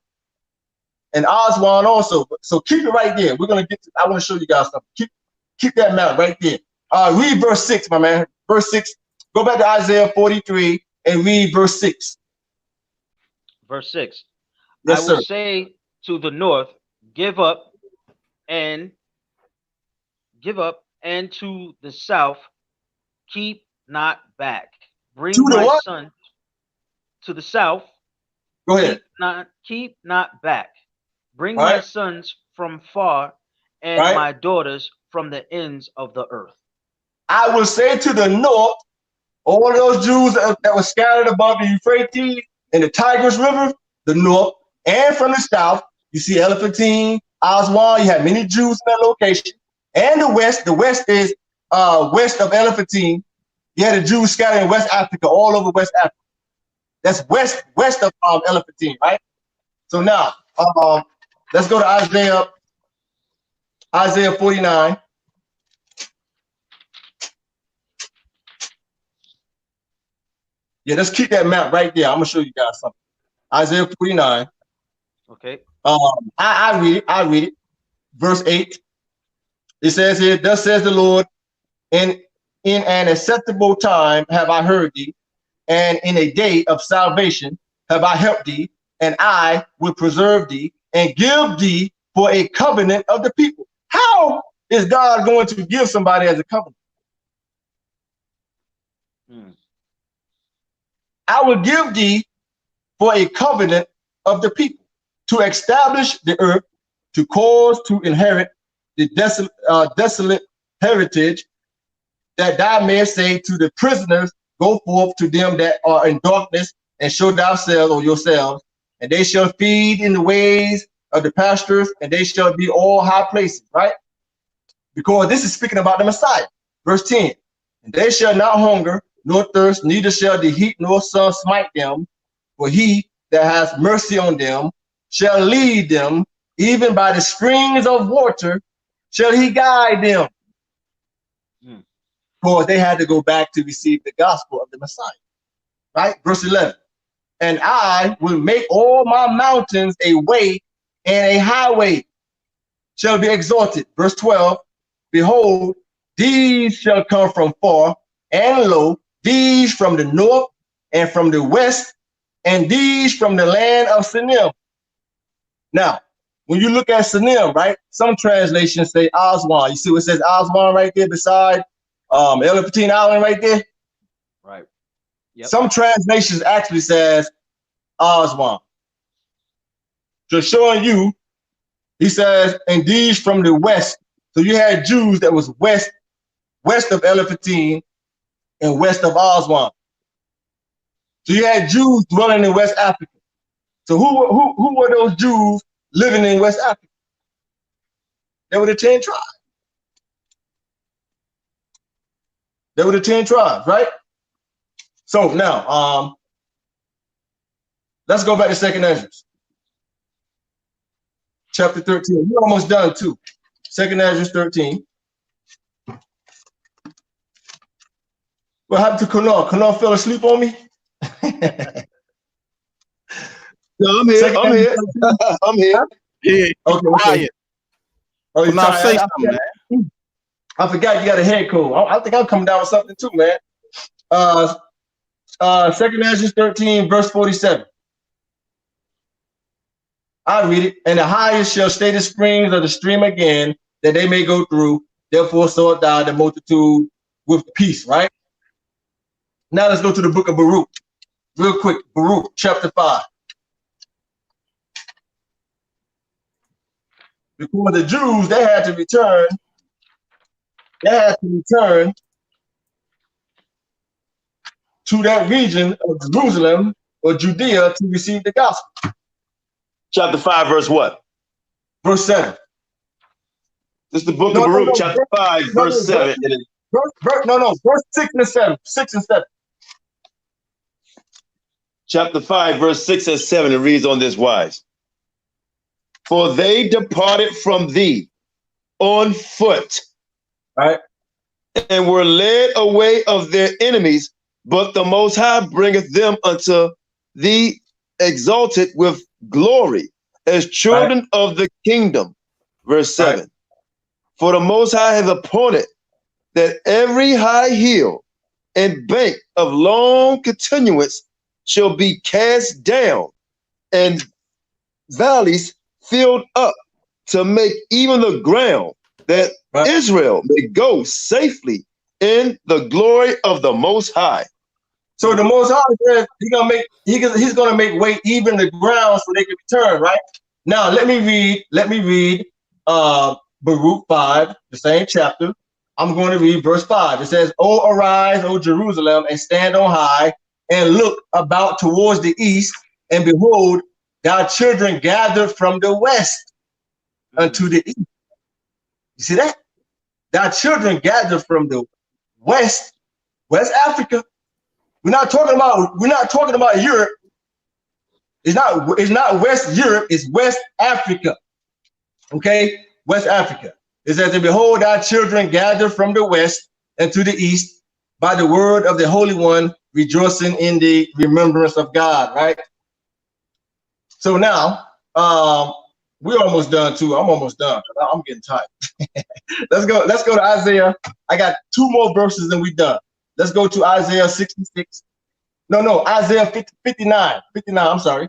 And Aswan also. So keep it right there. We're gonna get to, I want to show you guys something. Keep that map right there. Read verse 6, my man. Verse 6. Go back to Isaiah 43 and read verse 6. Verse 6. Yes, I will sir. say to the north, give up, and to the south, keep not back. Bring my son to the south. Go ahead. Keep not back. Bring my sons from far, and my daughters from the ends of the earth. I will say to the north, all those Jews that were scattered above the Euphrates and the Tigris River, the north, and from the south, you see Elephantine, Aswan, you have many Jews in that location. And the west is west of Elephantine. You had the Jews scattered in West Africa, all over West Africa. That's west of Elephantine, right? So now, let's go to Isaiah 49. Yeah, let's keep that map right there. I'm gonna show you guys something. Isaiah 49. Okay. I read it. Verse 8. It says here, thus says the Lord, in an acceptable time have I heard thee, and in a day of salvation have I helped thee, and I will preserve thee and give thee for a covenant of the people. How is God going to give somebody as a covenant? I will give thee for a covenant of the people, to establish the earth, to cause to inherit the desolate heritage, that thou mayest say to the prisoners, go forth to them that are in darkness, and show thyself or yourselves, and they shall feed in the ways of the pastures, and they shall be all high places, right? Because this is speaking about the Messiah. Verse 10, and they shall not hunger, nor thirst, neither shall the heat nor sun smite them, for he that has mercy on them shall lead them, even by the springs of water shall he guide them. For they had to go back to receive the gospel of the Messiah, right? Verse 11, and I will make all my mountains a way, and a highway shall be exalted. Verse 12, behold, these shall come from far, and lo, these from the north and from the west, and these from the land of Sinim. Now, when you look at Sinim, right, some translations say Aswan. You see what it says Aswan right there beside Elephantine Island right there? Right. Yep. Some translations actually says Aswan. Just showing you, he says, and these from the west. So you had Jews that was west of Elephantine and west of Aswan. So you had Jews dwelling in West Africa. So who were those Jews living in West Africa? They were the 10 tribes. They were the 10 tribes, right? So now, let's go back to 2nd Ezra. Chapter 13. We're almost done too. 2nd Ezra 13. What happened to Kanal? Kanal fell asleep on me? No, I'm here. I'm here. I'm here. Yeah, Okay. quiet. Oh, you Now say tired? something, man. I forgot you got a head cold. I think I'm coming down with something too, man. 2 Ezra 13, verse 47. I read it. And the highest shall stay the springs of the stream again, that they may go through. Therefore sort thou the multitude with peace, right? Now let's go to the book of Baruch. Real quick, Baruch chapter 5. Because the Jews, they had to return to that region of Jerusalem or Judea to receive the gospel. Chapter 5, verse what? Verse 7. This is the book of Baruch, chapter 5, verse 7. Verse 6 and 7. 6 and 7. Chapter 5, verse 6 and 7, it reads on this wise. For they departed from thee on foot, right, and were led away of their enemies, but the Most High bringeth them unto thee exalted with glory as children of the kingdom. Verse 7. Right. For the Most High hath appointed that every high hill and bank of long continuance shall be cast down, and valleys filled up, to make even the ground that Israel may go safely in the glory of the Most High. So the Most High says he's gonna make way even the ground so they can return, right? Now let me read Baruch 5, the same chapter. I'm going to read verse 5. It says, "O arise, O Jerusalem, and stand on high, and look about towards the east, and behold, thy children gathered from the west unto the east." You see that? Thy children gathered from the West Africa. We're not talking about Europe. It's not West Europe, it's West Africa. Okay? West Africa. It says, "And behold, thy children gathered from the west and to the east by the word of the Holy One, rejoicing in the remembrance of God," right? So now, we're almost done too. I'm almost done. I'm getting tired. Let's go to Isaiah. I got 2 more verses and we're done. Let's go to Isaiah 66. No, Isaiah 59. 59, I'm sorry.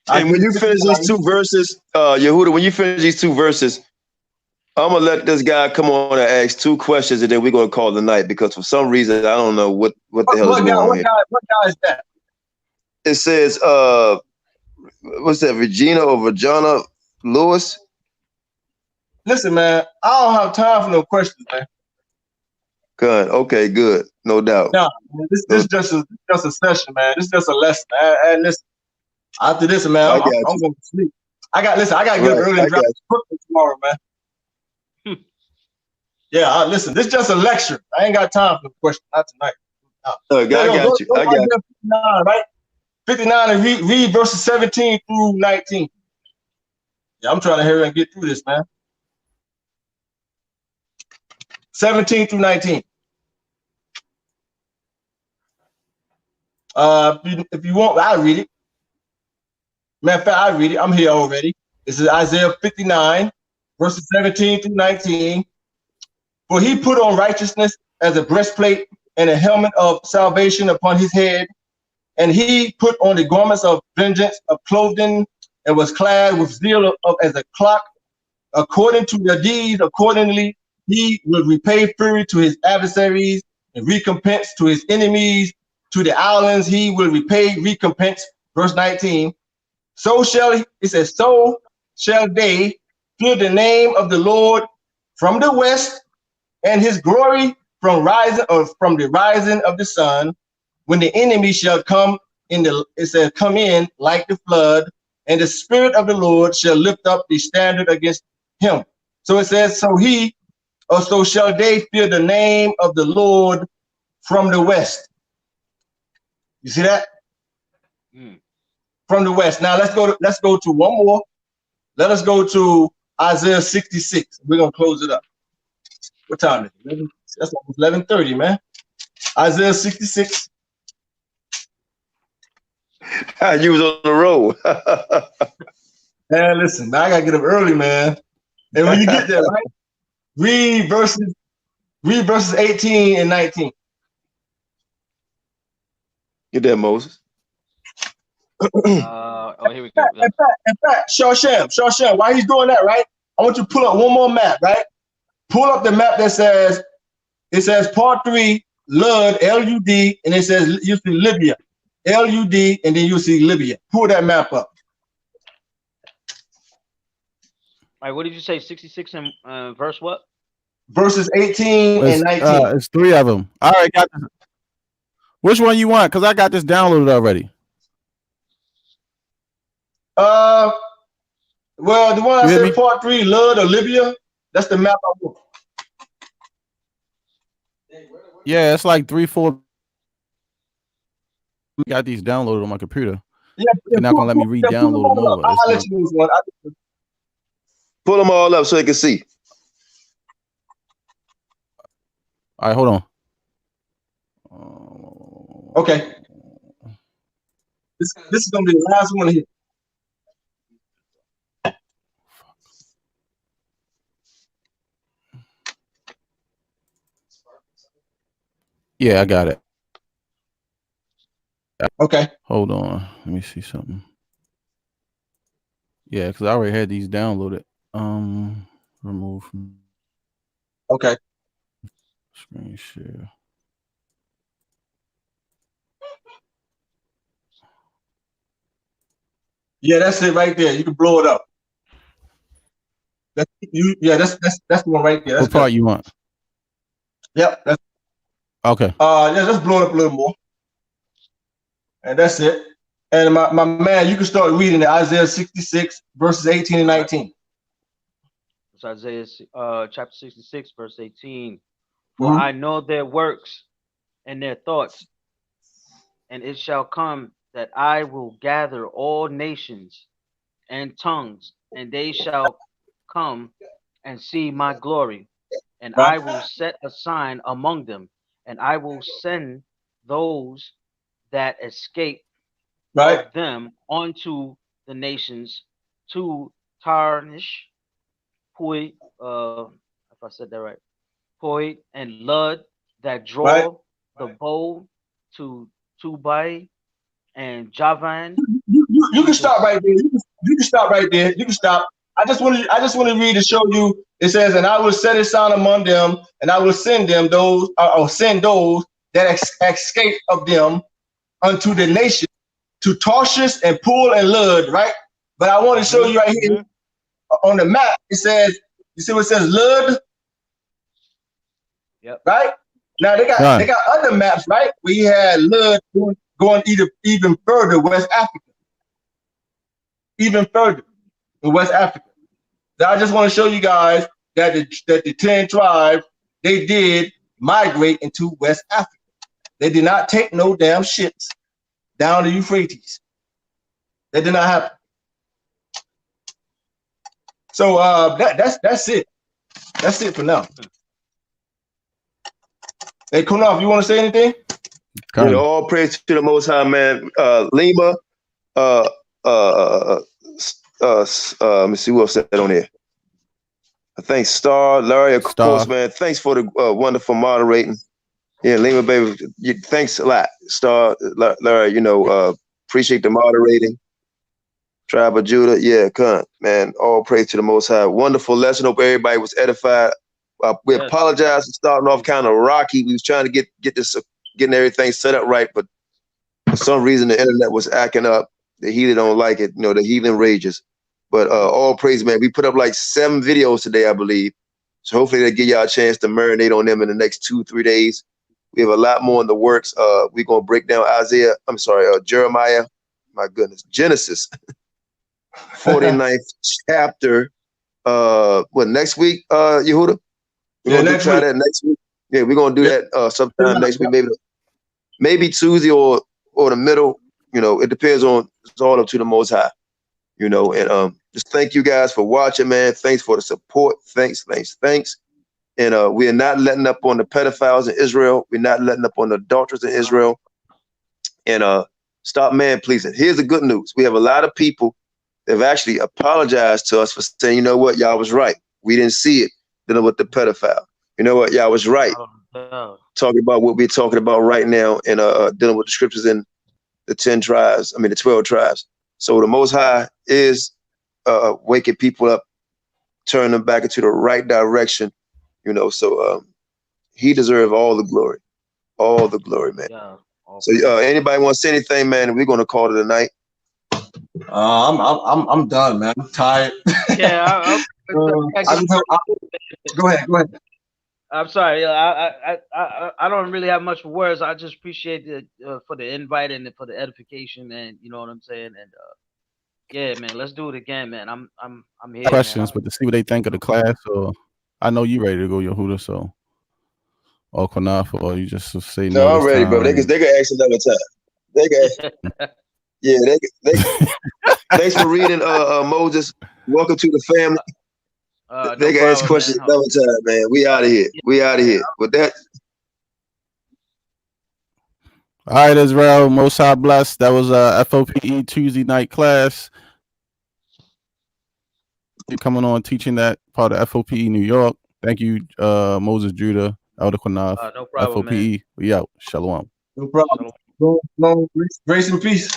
And when you finish these 2 verses, Yehuda, when you finish these 2 verses, I'm going to let this guy come on and ask 2 questions, and then we're going to call the night, because for some reason, I don't know what the hell is going on here. What guy is that? It says, what's that, Regina or Virginia Lewis? Listen, man, I don't have time for no questions, man. Good. Okay, good. No doubt. No, this is just a session, man. This is just a lesson. And listen, after this, man, I'm going to sleep. I got to get up early and drive to Brooklyn tomorrow, man. Yeah, listen, this is just a lecture. I ain't got time for the question. Not tonight. I got you. 59, right? 59 and read verses 17 through 19. Yeah, I'm trying to hurry and get through this, man. 17 through 19. If you want, I'll read it. Matter of fact, I read it. I'm here already. This is Isaiah 59, verses 17 through 19. "For he put on righteousness as a breastplate, and a helmet of salvation upon his head. And he put on the garments of vengeance of clothing, and was clad with zeal as a cloak. According to their deeds, accordingly, he will repay fury to his adversaries, and recompense to his enemies. To the islands he will repay recompense." Verse 19. So shall they fear the name of the Lord from the west, and his glory from the rising of the sun. When the enemy shall come in, come in like the flood, and the Spirit of the Lord shall lift up the standard against him. So it says, so shall they fear the name of the Lord from the west. You see that? From the west. Now let's go to one more. Let us go to Isaiah 66. We're gonna close it up. What time is it? That's almost 11:30, man. Isaiah 66. You was on the road. Man, listen, man, I gotta get up early, man. And when you get there, right? Read verses 18 and 19. Get that, Moses. Here we go. In fact, Shawsham, while he's doing that, right? I want you to pull up one more map, right? Pull up the map that says, part 3, Lud, L-U-D, and it says, you see Libya, L-U-D, and then you see Libya. Pull that map up. All right, what did you say? 66 and verse what? Verses 18 and 19. It's 3 of them. All right, got this. Which one you want? Because I got this downloaded already. Well, the one I said, part 3, Lud or Libya, that's the map I want. Yeah, it's like 3, 4. I got these downloaded on my computer. Yeah, you're not gonna let me re-download them over. I'll let you use one. Pull them all up so you can see. All right, hold on. Okay. This is gonna be the last one here. Yeah, I got it. Okay. Hold on. Let me see something. Yeah, because I already had these downloaded. Remove from. Okay. Screen share. Yeah, that's it right there. You can blow it up. That's the one right there. That's what part you want? Yep. That's okay. Yeah, just blow it up a little more. And that's it. And my man, you can start reading it. Isaiah 66, verses 18 and 19. It's Isaiah chapter 66, verse 18. For I know their works and their thoughts, and it shall come that I will gather all nations and tongues, and they shall come and see my glory. And I will set a sign among them, and I will send those that escape of them unto the nations to tarnish, Fope, if I said that right, Fope and Lud that draw the bow to Tubai and Javan. You can stop right there. You can stop right there. You can stop. I just want to read to show you. It says, and I will set a sign among them, and I will send them those, or send those that escape of them unto the nation, to Tarshish and Pool and Lud, right? But I want to show you right here on the map. It says, you see what it says, Lud? Yep. Right? Now they got other maps, right? We had Lud going even further, West Africa. Even further in West Africa. Now I just want to show you guys that the 10 tribes, they did migrate into West Africa. They did not take no damn ships down the Euphrates. That did not happen. So that's it. That's it for now. Hey, Kunal, you want to say anything? You know, all praise to the Most High, man. Lima, let me see what else said on there. I think Star, Larry, of course, man. Thanks for the wonderful moderating. Yeah, Lima, baby. Thanks a lot, Star, Larry. You know, appreciate the moderating. Tribe of Judah, yeah, man. All praise to the Most High. Wonderful lesson. Hope everybody was edified. We apologize for starting off kind of rocky. We was trying to getting everything set up right, but for some reason the internet was acting up. The heathen don't like it. You know, the heathen rages. But all praise, man. We put up like 7 videos today, I believe. So hopefully they'll give y'all a chance to marinate on them in the next 2-3 days. We have a lot more in the works. We're gonna break down Jeremiah. My goodness, Genesis. 49th chapter. Next week, Yehuda? We're gonna try that next week. Yeah, we're gonna do that sometime next week, maybe Tuesday or the middle. You know, it depends on, it's all up to the Most High. You know, and just thank you guys for watching, man. Thanks for the support. Thanks. And we are not letting up on the pedophiles in Israel. We're not letting up on the adulterers in Israel. And stop man pleasing. Here's the good news. We have a lot of people that have actually apologized to us for saying, you know what, y'all was right. We didn't see it dealing with the pedophile. You know what, y'all was right. Talking about what we're talking about right now and dealing with the scriptures in the 10 tribes, I mean the 12 tribes. So the Most High is waking people up, turning them back into the right direction, you know. So he deserves all the glory, man. Yeah. So anybody want to say anything, man? We're gonna call it a night. I'm done, man. I'm tired. Yeah. Go ahead. I'm sorry. I don't really have much for words. I just appreciate for the invite and for the edification, and you know what I'm saying. And yeah, man, let's do it again, man. I'm here. Questions, man. but to see what they think of the class. Or I know you ready to go, Yehuda. So, or QANATH, or you just say no. No, I'm ready, bro. They can ask another time. They can. Yeah, they thanks for reading Moses. Welcome to the family. They can ask questions another time, man. We out of here. We out of here. With that. All right, Israel, Most High bless. That was F.O.P.E. Tuesday night class. You're coming on teaching that part of F.O.P.E. New York. Thank you, Moses Judah, Elder QANATH. No problem, F.O.P.E. man. We out. Shalom. No problem. Grace and peace.